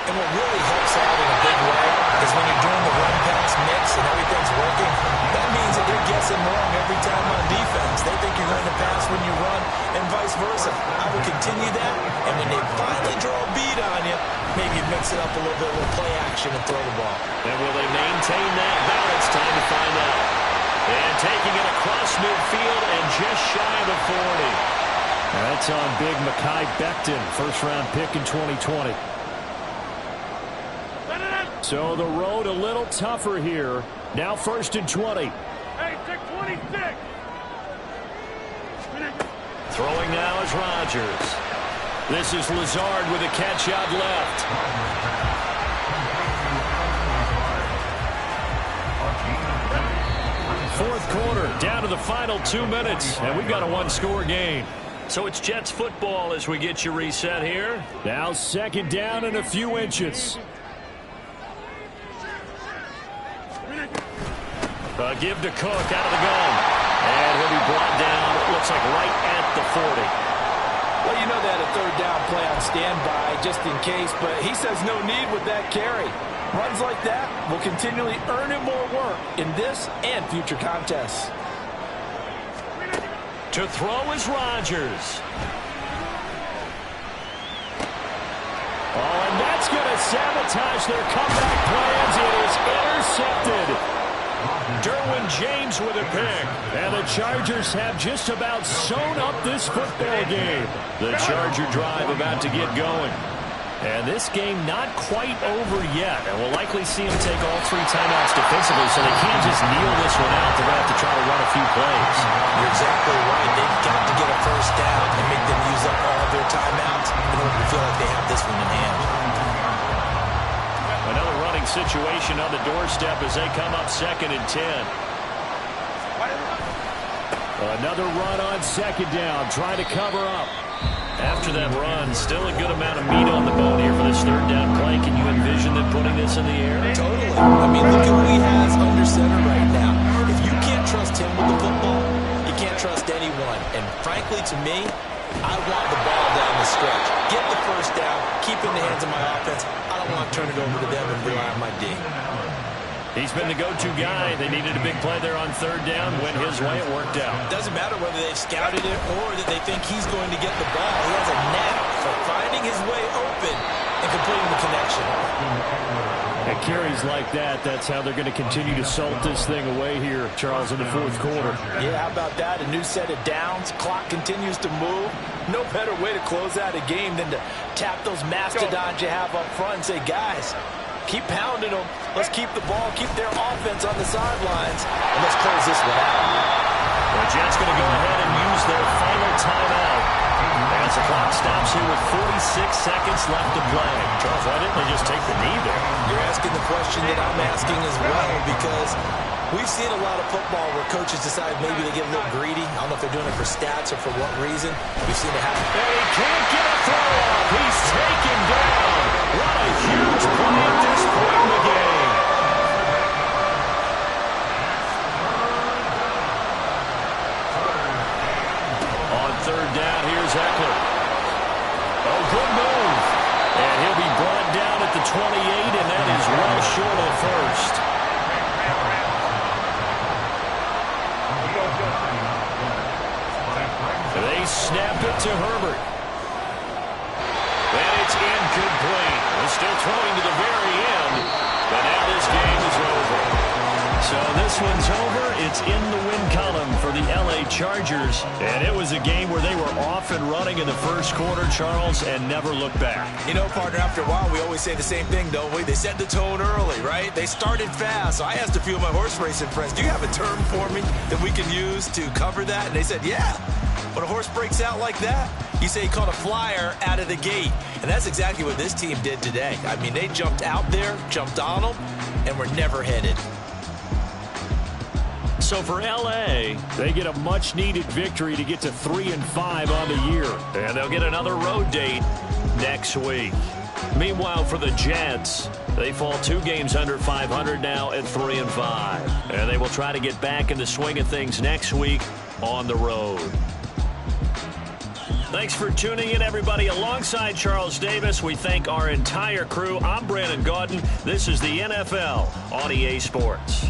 And what really helps out in a big way is when you're doing the run-pass mix and everything's working, that means that they're guessing wrong every time on defense. They think you're going to pass when you run and vice versa. I would continue that, and when they finally draw a beat on you, maybe you mix it up a little bit with play action and throw the ball. And will they maintain that balance? Time to find out. And taking it across midfield and just shy of the 40. That's on big Mekhi Becton, first-round pick in 2020. So the road a little tougher here. Now 1st and 20. Hey, take 26. Throwing now is Rodgers. This is Lazard with a catch out left. Fourth quarter, down to the final 2 minutes, and we've got a 1-score game. So it's Jets football as we get you reset here. Now 2nd down and a few inches. Give to Cook out of the gun. And he'll be brought down, looks like right at the 40. Well, you know they had a third down play on standby just in case, but he says no need with that carry. Runs like that will continually earn him more work in this and future contests. To throw is Rodgers. Oh, and that's going to sabotage their comeback plans. It is intercepted. Derwin James with a pick. And the Chargers have just about sewn up this football game. The Charger drive about to get going. And this game not quite over yet. And we'll likely see him take all 3 timeouts defensively, so they can't just kneel this one out. They're going to have to try to run a few plays. You're exactly right. They've got to get a first down and make them use up all their timeouts in order to feel like they have this one in hand. Another running situation on the doorstep as they come up 2nd and 10. Another run on 2nd down, trying to cover up. After that run, still a good amount of meat on the bone here for this 3rd down play. Can you envision them putting this in the air? Totally. I mean, look at what he has under center right now. If you can't trust him with the football, you can't trust anyone. And frankly, to me, I want the ball down the stretch. Get the first down, keep it in the hands of my offense. I don't want to turn it over to them and rely on my D. He's been the go-to guy. They needed a big play there on 3rd down. Went his way. It worked out. Doesn't matter whether they've scouted it or that they think he's going to get the ball. He has a knack for finding his way open and completing the connection. At carries like that, that's how they're going to continue to salt this thing away here, Charles, in the 4th quarter. Yeah, how about that? A new set of downs. Clock continues to move. No better way to close out a game than to tap those mastodons you have up front and say, guys, keep pounding them. Let's keep the ball, keep their offense on the sidelines, and let's close this one out. The Jets going to go ahead and use their final timeout as the clock stops here with 46 seconds left to play. Charles, why didn't they just take the knee there? You're asking the question that I'm asking as well, because we've seen a lot of football where coaches decide maybe they get a little greedy. I don't know if they're doing it for stats or for what reason. We've seen it happen. And he can't get a throw off. He's taken down. What a huge play at this point in the game. On 3rd down, here's Eckler. Oh, good move. And he'll be brought down at the 28, and that is well short of 1st. They snap it to Herbert. And it's incomplete. They're still throwing to the very end. But now this game is over. So this one's over. It's in the win column for the LA Chargers. And it was a game where they were off and running in the 1st quarter, Charles, and never looked back. You know, partner, after a while, we always say the same thing, don't we? They set the tone early, right? They started fast. So I asked a few of my horse racing friends, do you have a term for me that we can use to cover that? And they said, yeah. When a horse breaks out like that, you say he caught a flyer out of the gate. And that's exactly what this team did today. I mean, they jumped out there, jumped on them, and were never headed. So for L.A., they get a much-needed victory to get to 3-5 on the year. And they'll get another road date next week. Meanwhile, for the Jets, they fall 2 games under 500 now at 3-5. And they will try to get back in the swing of things next week on the road. Thanks for tuning in, everybody. Alongside Charles Davis, we thank our entire crew. I'm Brandon Gaudin. This is the NFL on EA Sports.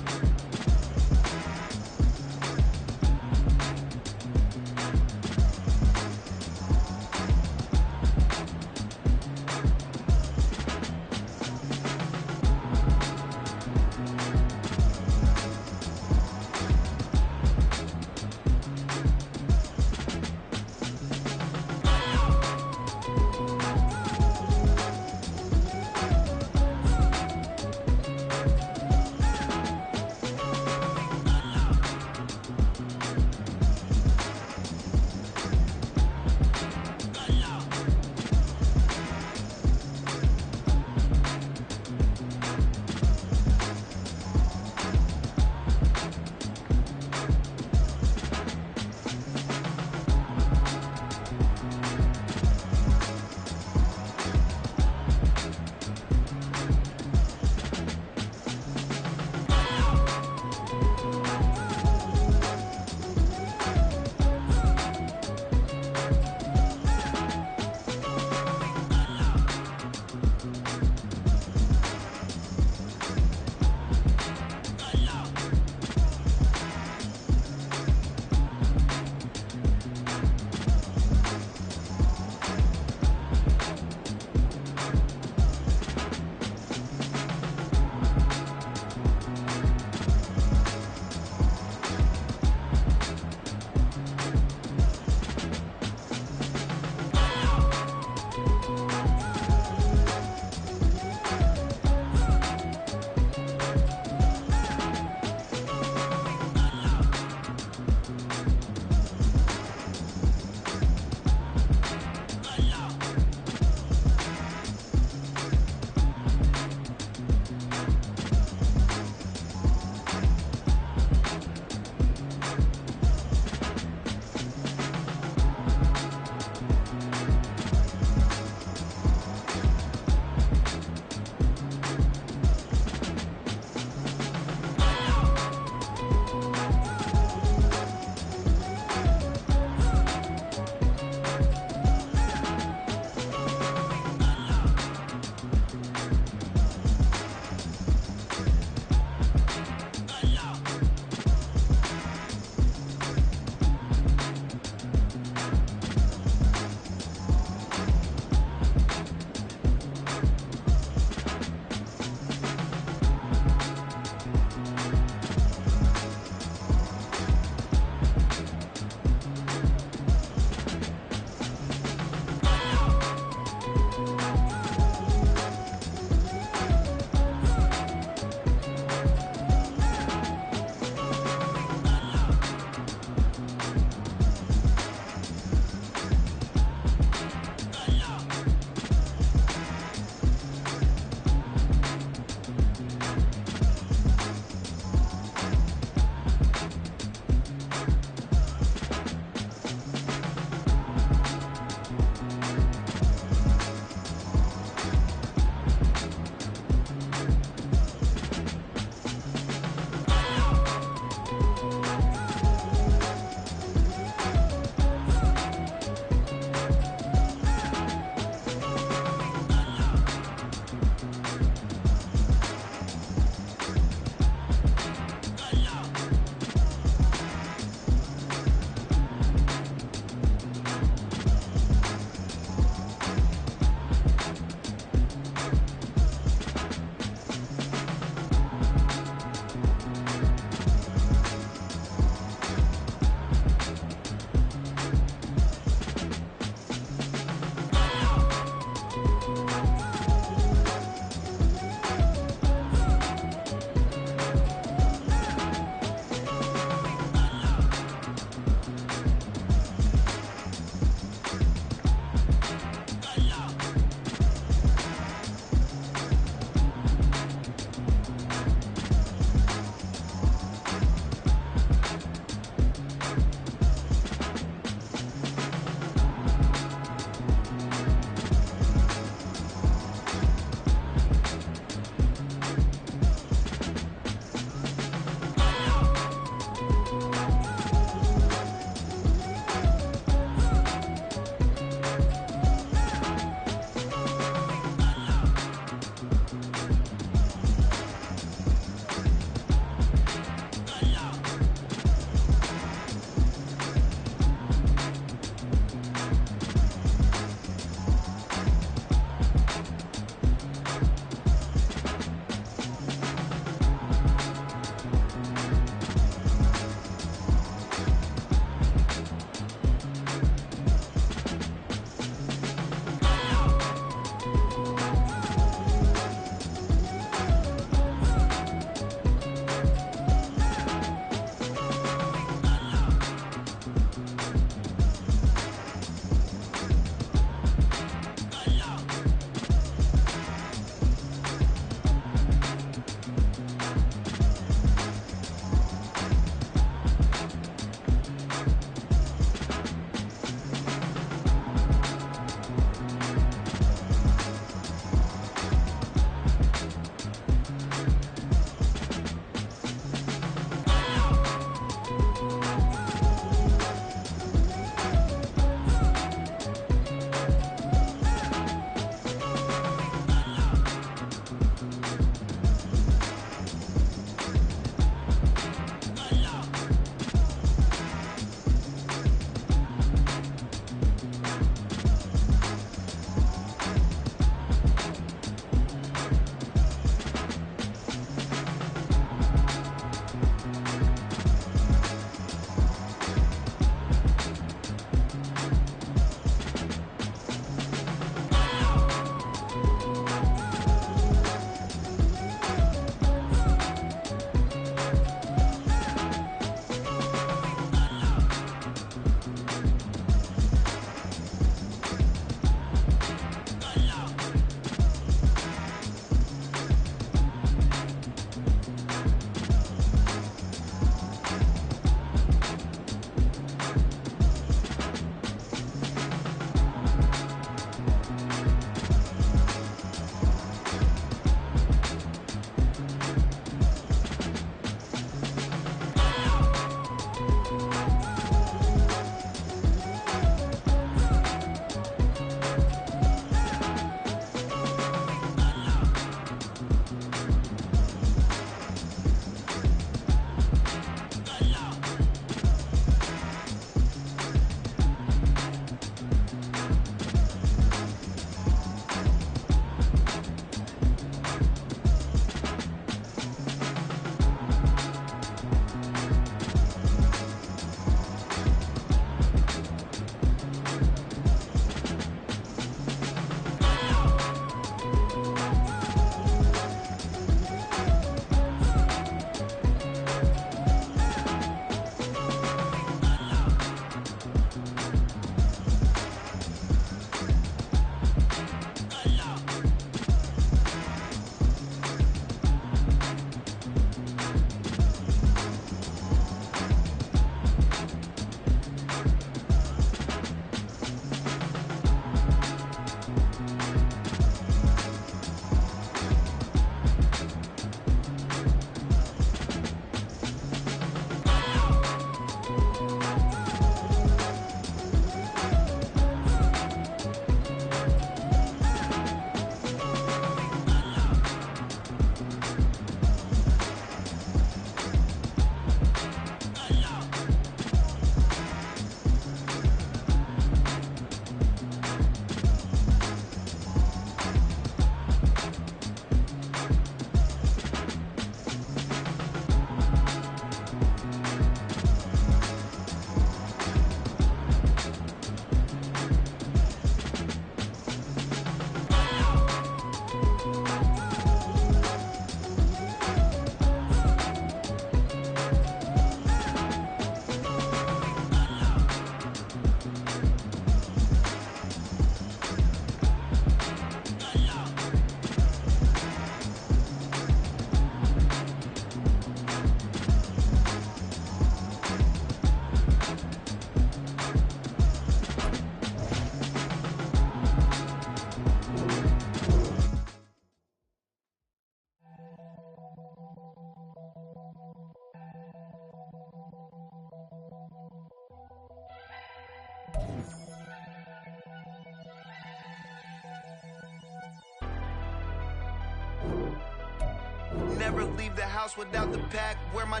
Never leave the house without the pack. Where my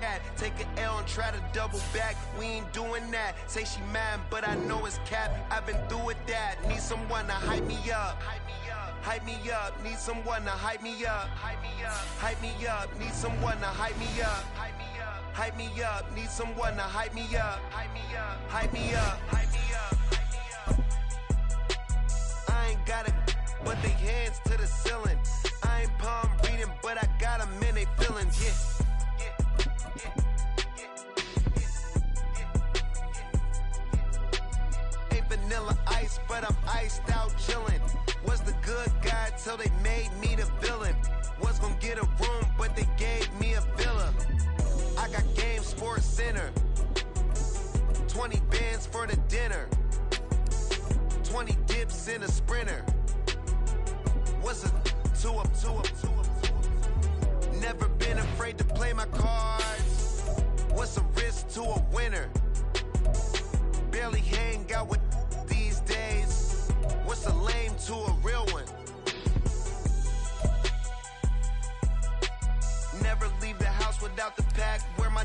at? Take an L and try to double back. We ain't doing that. Say she mad, but I know it's cap. I've been through with that. Need someone to hype me up. Hype me up. Need someone to hype me up. Hype me up. Need someone to hype me up. Hype me up. Need someone to hype me up. Hype me up. Hype me up. Hype me up. I ain't got it, but they hands to the ceiling. I ain't palm reading, but I got them in they feelings, yeah. Ain't vanilla ice, but I'm iced out chillin'. Was the good guy till they made me the villain. Was gonna get a room, but they gave me a villa. I got game Sports Center. 20 bands for the dinner. 20 dips in a Sprinter. What's a two up? Never been afraid to play my cards. What's a risk to a winner? Barely hang out with these days. What's a lame to a real one? Never leave the house without the pack. Where my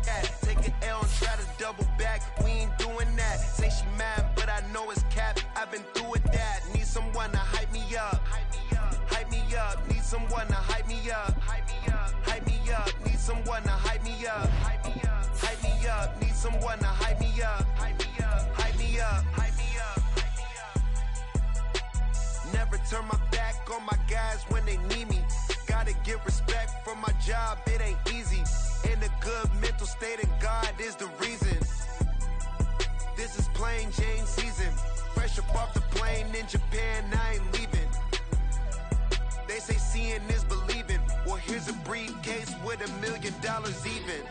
at? Take an L and try to double back. We ain't doing that. Say she mad, but I know it's cap. I've been through with that. Need someone to hype me up. Hype me up. Need someone to hype me up. Hype me up. Need someone to hype me up. Hype me up. Need someone to hype me up. Hype me up. Never turn my back on my guys when they need me. Gotta get respect for my job, it ain't easy. In a good mental state, and God is the reason. This is plain Jane season. Fresh up off the plane in Japan, I ain't leaving. They say seeing is believing. Well, here's a briefcase with $1 million even.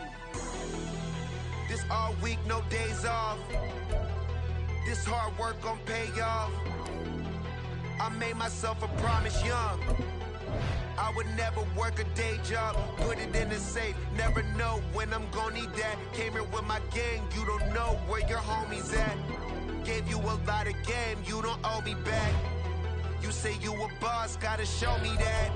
This all week, no days off. This hard work gon' pay off. I made myself a promise young. I would never work a day job, put it in the safe. Never know when I'm gon' need that. Came here with my gang, you don't know where your homies at. Gave you a lot of game, you don't owe me back. You say you a boss, gotta show me that.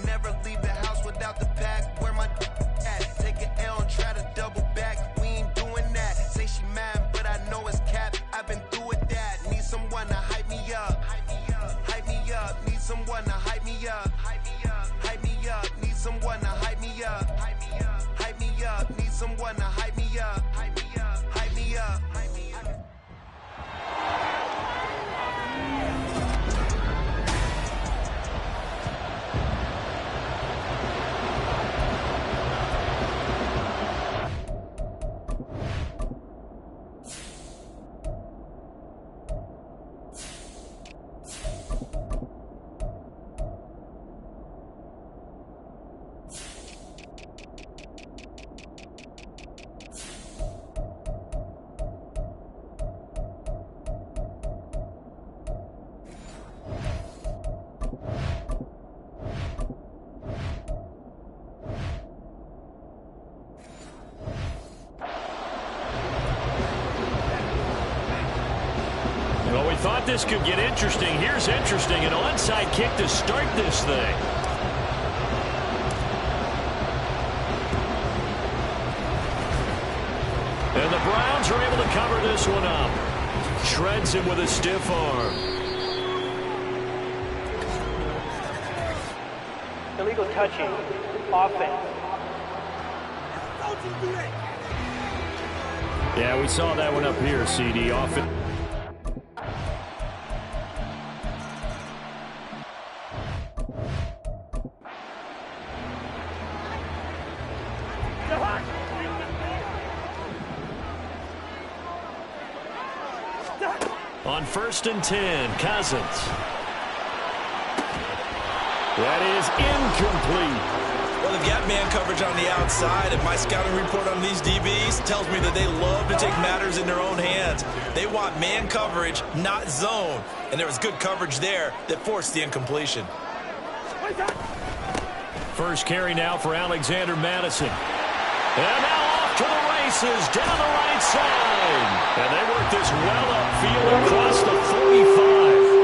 Never leave the house without the pack. Where my at? Take an L and try to double back. We ain't doing that. Say she mad, but I know it's cap. I've been through with that. Need someone to hype me up. Hype me up. Need someone to hype me up. Hype me up. Need someone to hype me up. Hype me up. Need someone to hype me up. Hype me up. Hype me up. Thought this could get interesting. Here's interesting. An onside kick to start this thing. And the Browns are able to cover this one up. Shreds him with a stiff arm. Illegal touching. Offense. Yeah, we saw that one up here, CD. Offense. On 1st and 10, Cousins. That is incomplete. Well, they've got man coverage on the outside, and my scouting report on these DBs tells me that they love to take matters in their own hands. They want man coverage, not zone. And there was good coverage there that forced the incompletion. First carry now for Alexander Madison. And now off to the races down the right side. And they work this well upfield across the 45.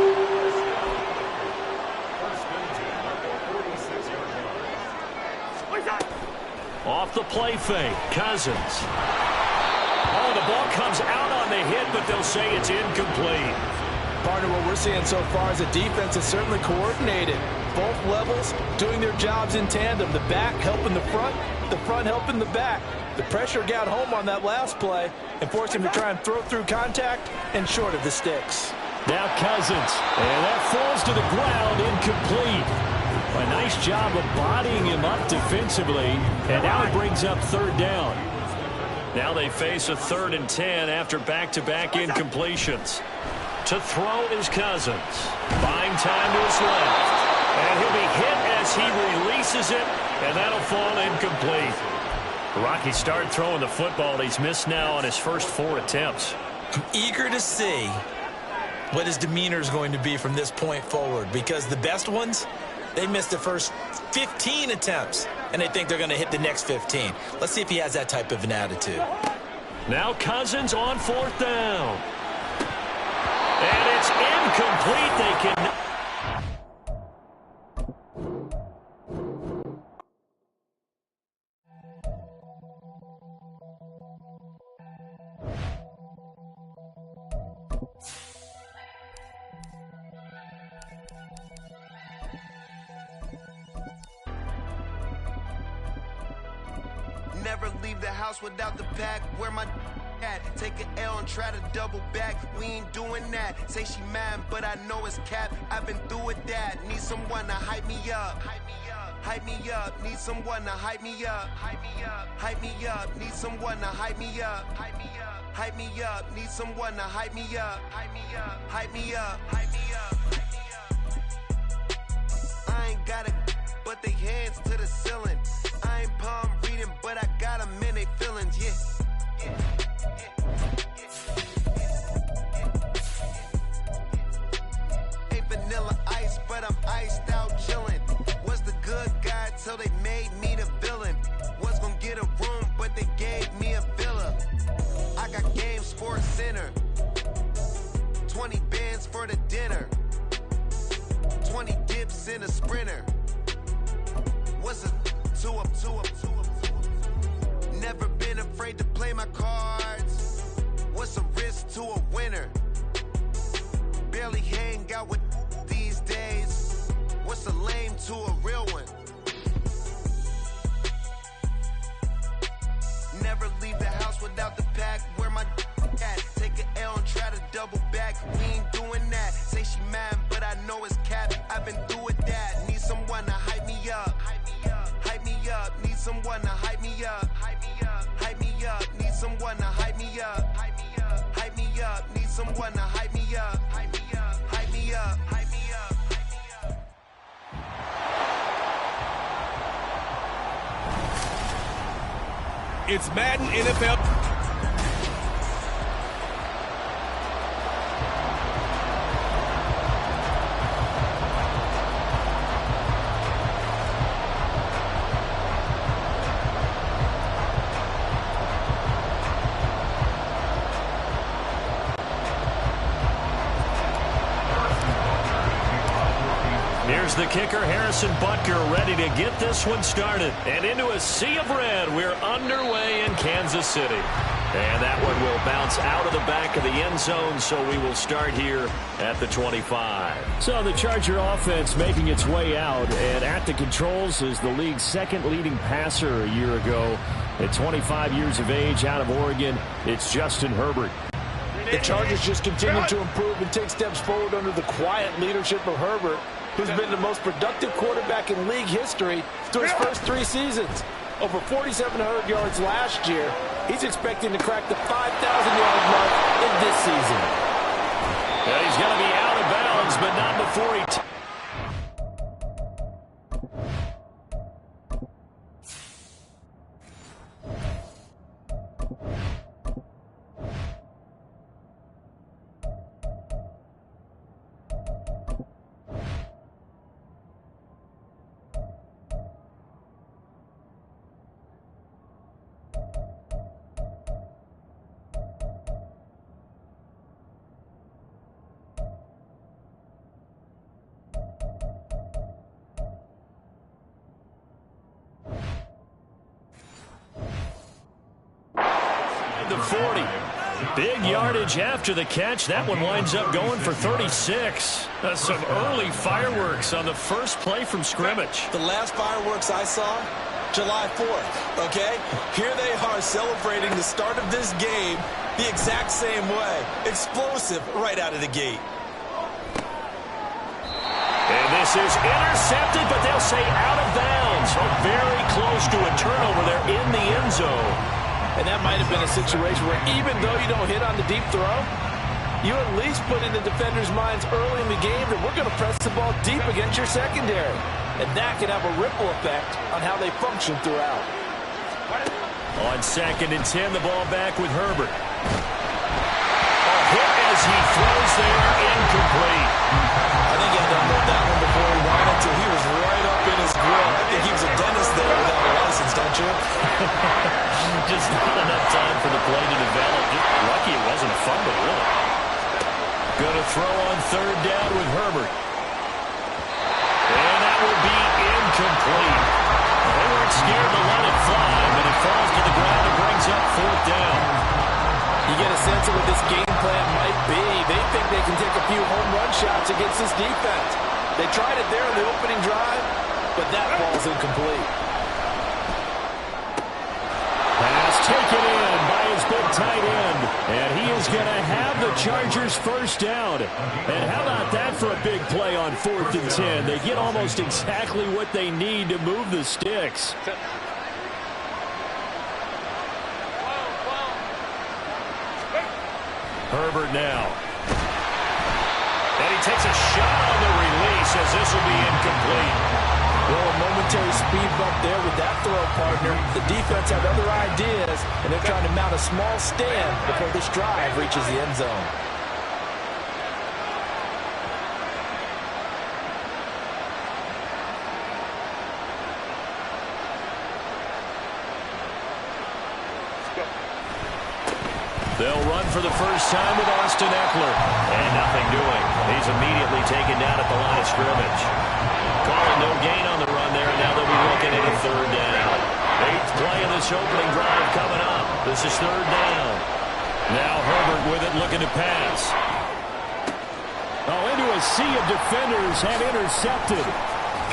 Off the play fake, Cousins. Oh, the ball comes out on the hit, but they'll say it's incomplete. Partner, what we're seeing so far is a defense that's certainly coordinated. Both levels doing their jobs in tandem. The back helping the front helping the back. The pressure got home on that last play and forced him to try and throw through contact and short of the sticks. Now Cousins, and that falls to the ground, incomplete. A nice job of bodying him up defensively, and now it brings up third down. Now they face a 3rd and 10 after back-to-back incompletions. To throw is Cousins. Buying time to his left. And he'll be hit as he releases it, and that'll fall incomplete. Rocky started throwing the football, and he's missed now on his first 4 attempts. I'm eager to see what his demeanor is going to be from this point forward, because the best ones, they missed the first 15 attempts, and they think they're going to hit the next 15. Let's see if he has that type of an attitude. Now Cousins on 4th down. And it's incomplete. They can... Never leave the house without the pack. Where my at? Take an L and try to double back. We ain't doing that. Say she mad, but I know it's cap. I've been through with that. Need someone to hype me up. Hype me up. Need someone to hype me up. Hype me up. Hype me up. Need someone to hype me up. Hype me up. Hype me up. Need someone to hype me up. Hype me up. Hype me up. Hype me up. I ain't got it, but they hands to the ceiling. I ain't palm reading, but I got them in they feelings, yeah. Ain't vanilla ice, but I'm iced out chillin'. Was the good guy till they made me the villain. Was gonna get a room, but they gave me a villa. I got Game Sports Center. 20 bands for the dinner. 20 dips in a sprinter. What's a 2 up? Never been afraid to play my cards. What's a risk to a winner? Barely hang out with these days. What's a lame to a real one? Never leave the house without the pack. Where my at? Take an L and try to double back. We ain't doing that. Say she mad, but I know it's cap. I've been through with that. Need someone to hype me up. Hype me up. Need someone to hype me up. Hype me up. Hype me up. Need someone to hype me up. Hype me up. Hype me up. Need someone to hype me up. Hype me up. Hype me up. Hype me up. It's Madden NFL. Here's the kicker, Harrison Butker, ready to get this one started. And into a sea of red, we're underway in Kansas City. And that one will bounce out of the back of the end zone, so we will start here at the 25. So the Charger offense making its way out, and at the controls is the league's second leading passer a year ago. At 25 years of age, out of Oregon, it's Justin Herbert. The Chargers just continue to improve and take steps forward under the quiet leadership of Herbert, who's been the most productive quarterback in league history through his first 3 seasons. Over 4,700 yards last year. He's expecting to crack the 5,000-yard mark in this season. Yeah, he's going to be out of bounds, but not before he... the 40. Big yardage after the catch. That one winds up going for 36. That's some early fireworks on the first play from scrimmage. The last fireworks I saw, July 4th, okay? Here they are celebrating the start of this game the exact same way. Explosive right out of the gate. And this is intercepted, but they'll say out of bounds. Oh, very close to a turnover there in the end zone. And that might have been a situation where even though you don't hit on the deep throw, you at least put in the defenders' minds early in the game that we're going to press the ball deep against your secondary. And that can have a ripple effect on how they function throughout. On 2nd and 10, the ball back with Herbert. A hit as he throws there, incomplete. I think he had to unload that one before he wanted to. He was right up in his grill. I think he was a dentist there without a license, don't you? Just not enough time for the play to develop. Just lucky it wasn't a fumble, really. Going to throw on 3rd down with Herbert. And that will be incomplete. They weren't scared to let it fly, but it falls to the ground and brings up 4th down. You get a sense of what this game plan might be. They think they can take a few home run shots against this defense. They tried it there in the opening drive, but that ball's incomplete. Pass taken in by his big tight end. And he is going to have the Chargers first down. And how about that for a big play on 4th and 10? They get almost exactly what they need to move the sticks. Herbert now. And he takes a shot on the release as this will be incomplete. Well, a momentary speed bump there with that throw, partner. The defense had other ideas, and they're trying to mount a small stand before this drive reaches the end zone. They'll run for the first time with Austin Eckler. And nothing doing. He's immediately taken down at the line of scrimmage. Calling no gain on the run there, and now they'll be looking at a 3rd down. 8th play of this opening drive coming up. This is 3rd down. Now Herbert with it, looking to pass. Oh, into a sea of defenders and intercepted.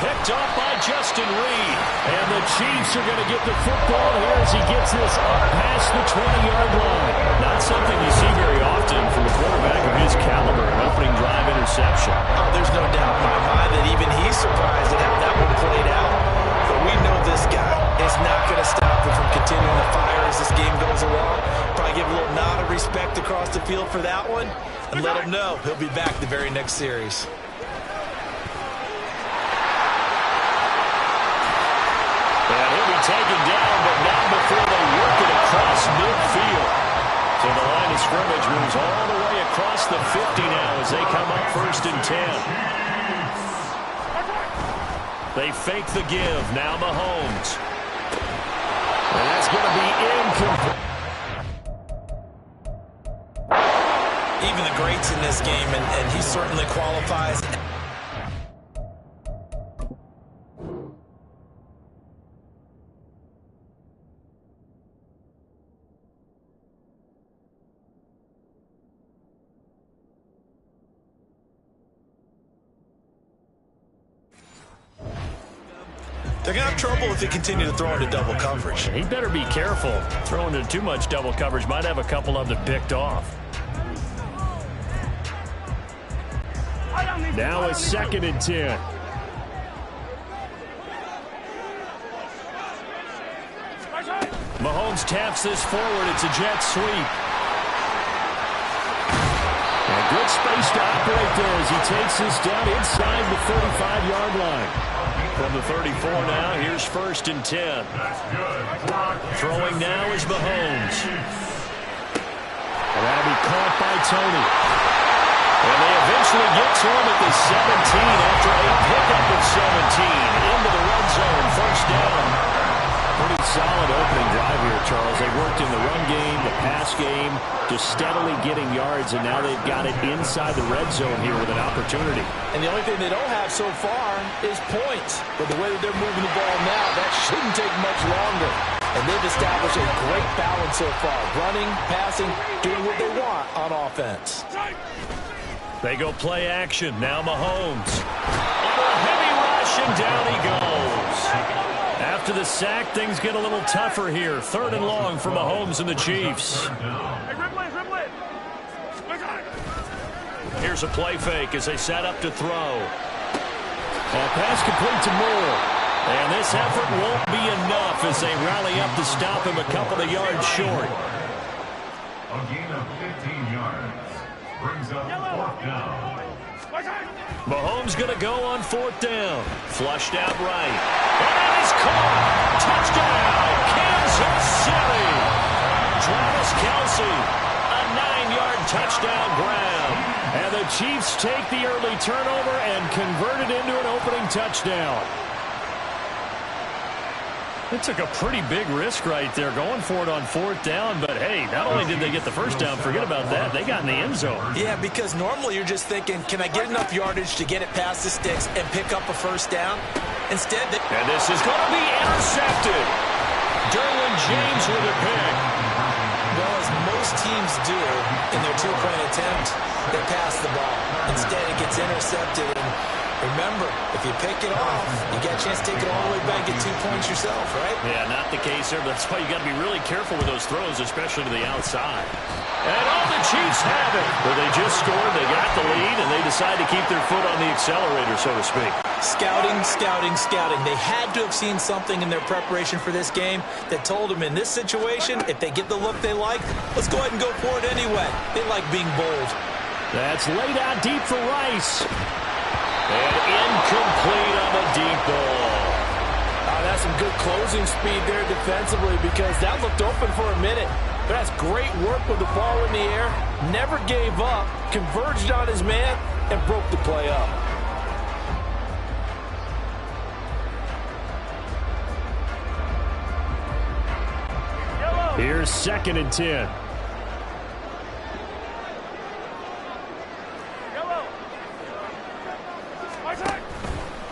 Picked off by Justin Reed. And the Chiefs are going to get the football here as he gets this up past the 20-yard line. Not something you see very often from a quarterback of his caliber, an opening drive interception. Oh, there's no doubt in my mind that even he's surprised at how that one played out. But we know this guy is not going to stop him from continuing to fire as this game goes along. Probably give a little nod of respect across the field for that one and let him know he'll be back the very next series. And he'll be taken down, but not before they work it across midfield. So the line of scrimmage moves all the way across the 50 now as they come up 1st and 10. They fake the give. Now Mahomes. And that's going to be incomplete. Even the greats in this game, and he certainly qualifies. They're going to have trouble if they continue to throw into double coverage. He better be careful. Throwing into too much double coverage might have a couple of them picked off. Now it's 2nd and 10. Mahomes taps this forward. It's a jet sweep. And good space to operate there as he takes this down inside the 35-yard line. From the 34 now, here's 1st and 10. Throwing now is Mahomes. And that'll be caught by Tony. And they eventually get to him at the 17 after a pickup of 17. Into the red zone, 1st down. Pretty solid opening drive here, Charles. They worked in the run game, the pass game, just steadily getting yards, and now they've got it inside the red zone here with an opportunity. And the only thing they don't have so far is points. But the way that they're moving the ball now, that shouldn't take much longer. and they've established a great balance so far. Running, passing, doing what they want on offense. They go play action. Now Mahomes. Under a heavy rush, and down he goes. After the sack, things get a little tougher here. 3rd and long for Mahomes and the Chiefs. Here's a play fake as they set up to throw. And pass complete to Moore. And this effort won't be enough as they rally up to stop him a couple of yards short. A gain of 15 yards brings up 4th down. Mahomes going to go on 4th down. Flushed out right. And that is caught. Touchdown, Kansas City. Travis Kelce, a 9-yard touchdown grab. And the Chiefs take the early turnover and convert it into an opening touchdown. It took a pretty big risk right there going for it on 4th down, but hey, not only did they get the first down, forget about that, they got in the end zone. Yeah, because normally you're just thinking, can I get enough yardage to get it past the sticks and pick up a first down? Instead, and this is going to be intercepted. Derwin James with a pick. Well, as most teams do in their two-point attempt, they pass the ball. Instead, it gets intercepted. And remember, if you pick it off, you get a chance to take it all the way back, get 2 points yourself, right? Yeah, not the case there. That's why you got to be really careful with those throws, especially to the outside. And all the Chiefs have it. But they just scored, they got the lead, and they decide to keep their foot on the accelerator, so to speak. Scouting, scouting, scouting. They had to have seen something in their preparation for this game that told them in this situation, if they get the look they like, let's go ahead and go for it anyway. They like being bold. That's laid out deep for Rice. And incomplete on the deep ball. That's some good closing speed there defensively because that looked open for a minute. But that's great work with the ball in the air. Never gave up, converged on his man, and broke the play up. Here's 2nd and 10.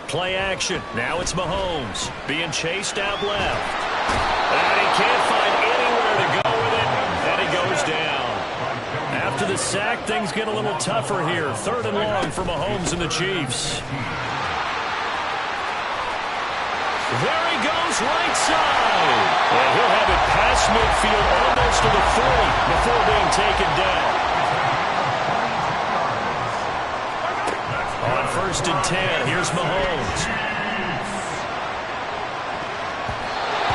Play action. Now it's Mahomes being chased out left. And he can't find anywhere to go with it, and he goes down. After the sack, things get a little tougher here. 3rd and long for Mahomes and the Chiefs. There he goes, right side. And he'll have it past midfield almost to the 40 before being taken down. On 1st and 10, here's Mahomes.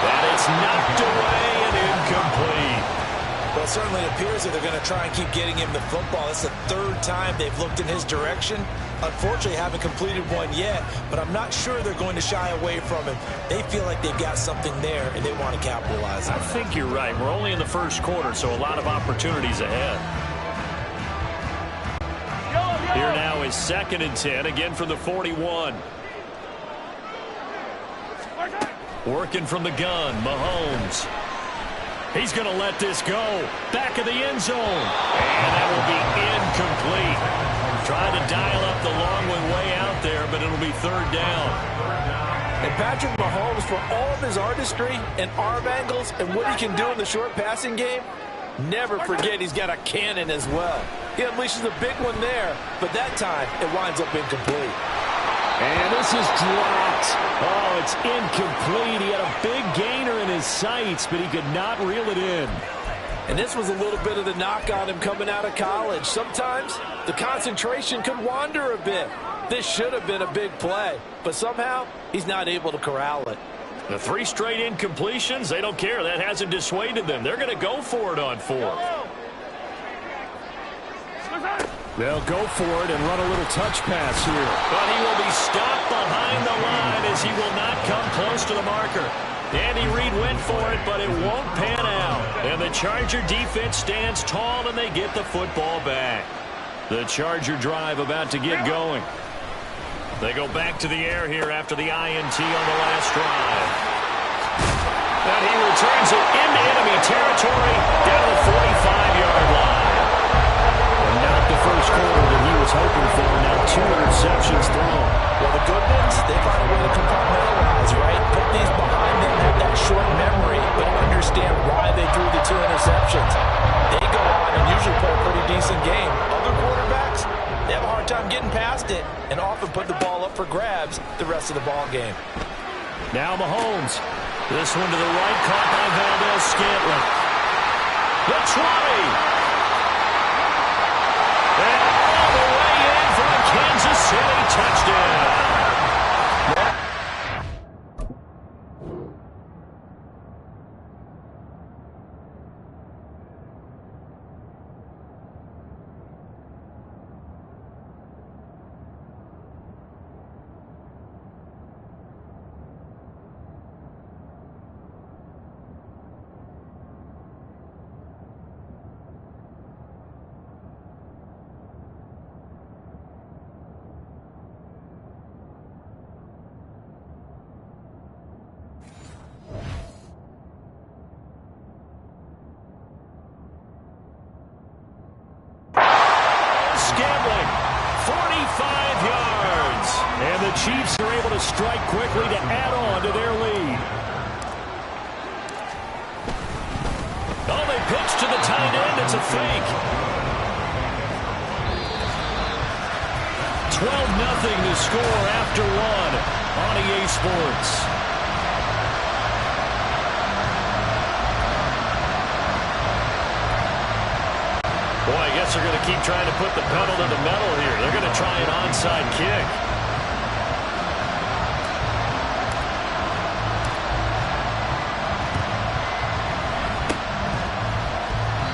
And it's knocked away and incomplete. Well, it certainly appears that they're going to try and keep getting him the football. It's the 3rd time they've looked in his direction. Unfortunately, haven't completed one yet, but I'm not sure they're going to shy away from him. They feel like they've got something there, and they want to capitalize on it. I think you're right. We're only in the 1st quarter, so a lot of opportunities ahead. Here now is 2nd and 10, again from the 41. Working from the gun, Mahomes. He's going to let this go. Back of the end zone. And that will be incomplete. Trying to dial up the long one way out there, but it'll be 3rd down. And Patrick Mahomes, for all of his artistry and arm angles and what he can do in the short passing game, never forget he's got a cannon as well. He unleashes a big one there, but that time it winds up incomplete. And this is dropped. Oh, it's incomplete. He had a big gainer in his sights, but he could not reel it in. And this was a little bit of the knock on him coming out of college. Sometimes the concentration could wander a bit. This should have been a big play, but somehow he's not able to corral it. The 3 straight incompletions, they don't care. That hasn't dissuaded them. They're going to go for it on 4th. They'll go for it and run a little touch pass here. But he will be stopped behind the line as he will not come close to the marker. Andy Reid went for it, but it won't pan out. And the Charger defense stands tall, and they get the football back. The Charger drive about to get going. They go back to the air here after the INT on the last drive. And he returns it into enemy territory down the 45-yard line. And not the first quarter that he was hoping for. Now 2 interceptions thrown. Well, the good ones, they find a way to compartmentalize, right? Put these behind them, have that short memory. But for grabs the rest of the ball game. Now Mahomes. This one to the right, caught by Valdez-Scantling. The 20. And all the way in for a Kansas City touchdown. Scantling, 45 yards. And the Chiefs are able to strike quickly to add on to their lead. Oh, they pitch to the tight end. It's a fake. 12-0 to score after one on EA Sports. Boy, I guess they're going to keep trying to put the pedal to the metal here. They're going to try an onside kick.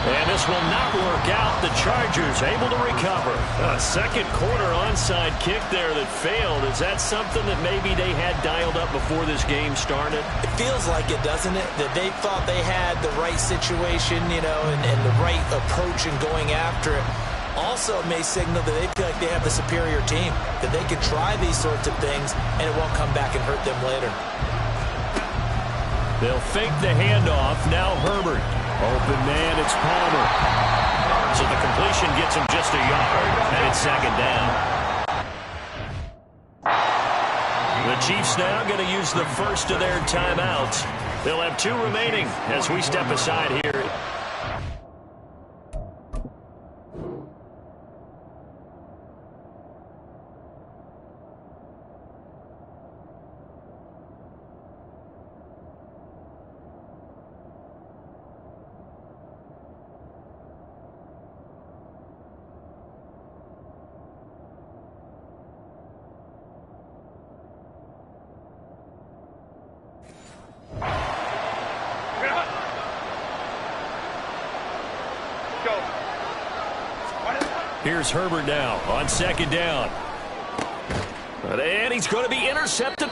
And this will not work out. The Chargers able to recover. A second quarter onside kick there that failed. Is that something that maybe they had dialed up before this game started? It feels like it, doesn't it? That they thought they had the right situation, you know, and the right approach in going after it. Also, it may signal that they feel like they have the superior team, that they can try these sorts of things, and it won't come back and hurt them later. They'll fake the handoff. Now Herbert. Open man, it's Palmer. So the completion gets him just a yard, and it's second down. The Chiefs now going to use the first of their timeouts. They'll have 2 remaining as we step aside here. Here's Herbert now on second down. And he's going to be intercepted.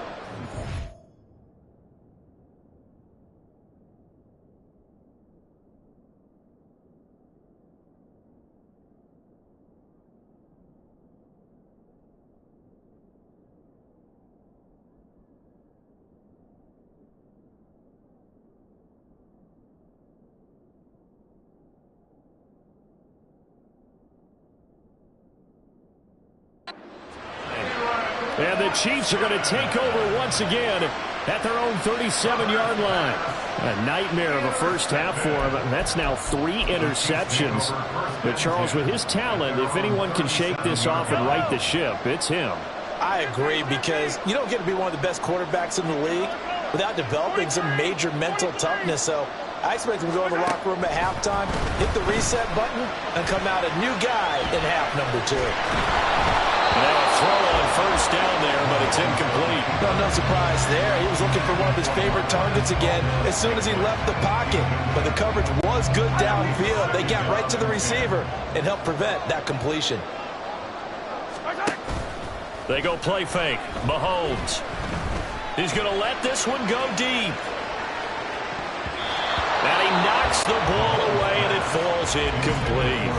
And the Chiefs are going to take over once again at their own 37-yard line. A nightmare of a first half for him. That's now 3 interceptions. But Charles, with his talent, if anyone can shake this off and right the ship, it's him. I agree, because you don't get to be one of the best quarterbacks in the league without developing some major mental toughness. So I expect him to go in the locker room at halftime, hit the reset button, and come out a new guy in half number 2. Now a throw on first down there, but it's incomplete. No surprise there. He was looking for one of his favorite targets again as soon as he left the pocket. But the coverage was good downfield. They got right to the receiver and helped prevent that completion. They go play fake. Mahomes. He's going to let this one go deep. And he knocks the ball away, and it falls incomplete.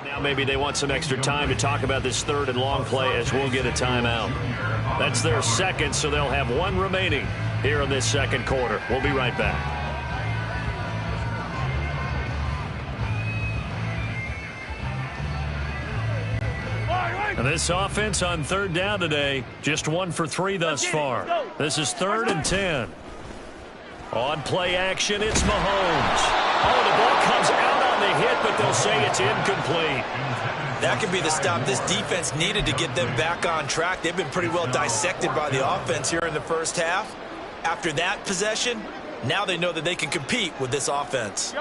Now maybe they want some extra time to talk about this third and long play as we'll get a timeout. That's their second, so they'll have one remaining here in this second quarter. We'll be right back. And this offense on third down today, just 1 for 3 thus far. This is 3rd and 10. On play action, it's Mahomes. Oh, the ball comes out on the hit, but they'll say it's incomplete. That could be the stop this defense needed to get them back on track. They've been pretty well dissected by the offense here in the first half. After that possession, now they know that they can compete with this offense.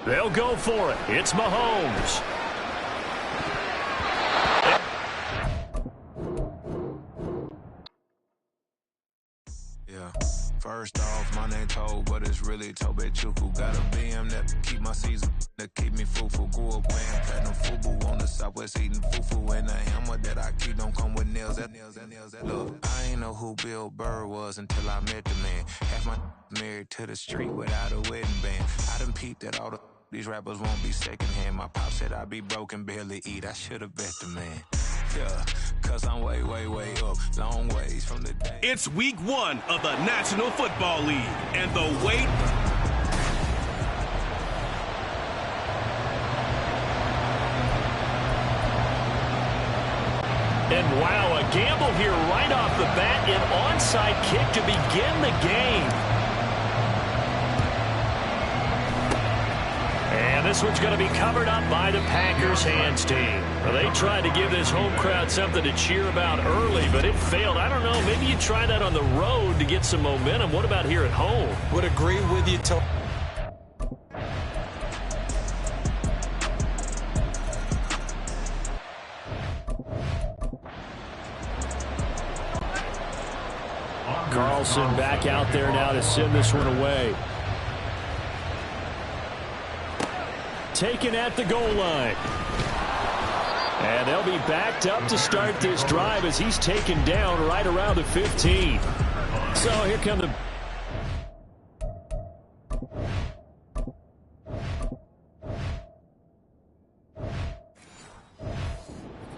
They'll go for it. It's Mahomes. First off, my name Toad, but it's really Tobe Chuku. Got a BM that keep my season, that keep me fruitful. Grew up wearing platinum FUBU on the southwest eating fufu. And a hammer that I keep don't come with nails. Look, I ain't know who Bill Burr was until I met the man. Half my married to the street without a wedding band. I done peeped that all these rappers won't be secondhand. My pop said I'd be broken, barely eat. I should've bet the man. Yeah, cause I'm way, way, way up, long ways from the day. It's week 1 of the National Football League, and the wait. And wow, a gamble here right off the bat, an onside kick to begin the game. And this one's going to be covered up by the Packers hands team. Well, they tried to give this home crowd something to cheer about early, but it failed. I don't know, maybe you try that on the road to get some momentum. What about here at home? Would agree with you. Carlson back out there now to send this one away. Taken at the goal line. And they'll be backed up to start this drive as he's taken down right around the 15. So here come the...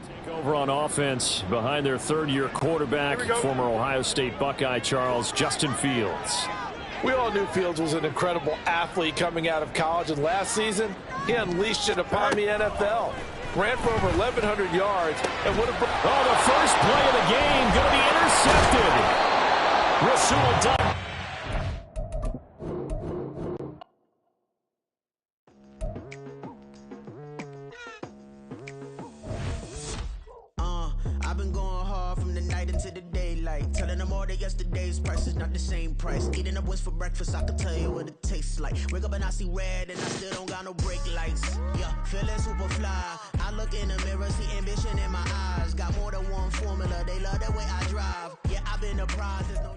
Take over on offense behind their third-year quarterback, former Ohio State Buckeye Justin Fields. We all knew Fields was an incredible athlete coming out of college, and last season, he unleashed it upon the NFL. Ran for over 1,100 yards, and would have... Oh, the first play of the game going to be intercepted. Rasul Douglas. I've been going hard from the night into the daylight, telling them all that yesterday's price is not the same price. Eating up wings for breakfast, I can tell you what it tastes like. Wake up and I see red and I still don't got no brake lights. Yeah, feeling super fly. I look in the mirror, see ambition in my eyes. Got more than one formula, they love the way I drive. Yeah, I've been a prize, there's no...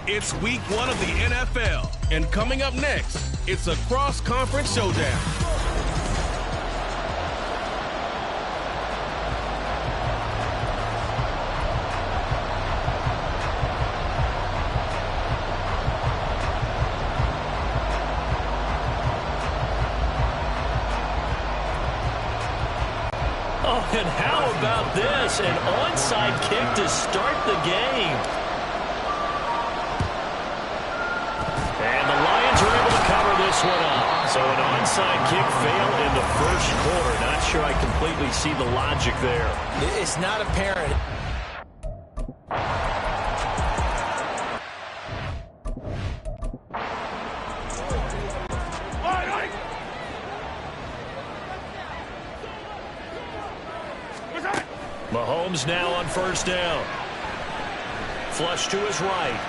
It's week 1 of the NFL, and coming up next, it's a cross-conference showdown. Oh, and how about this? An onside kick to start the game. And the Lions are able to cover this one up. So an onside kick failed in the first quarter. Not sure I completely see the logic there. It's not apparent. Mahomes now on first down. Flush to his right.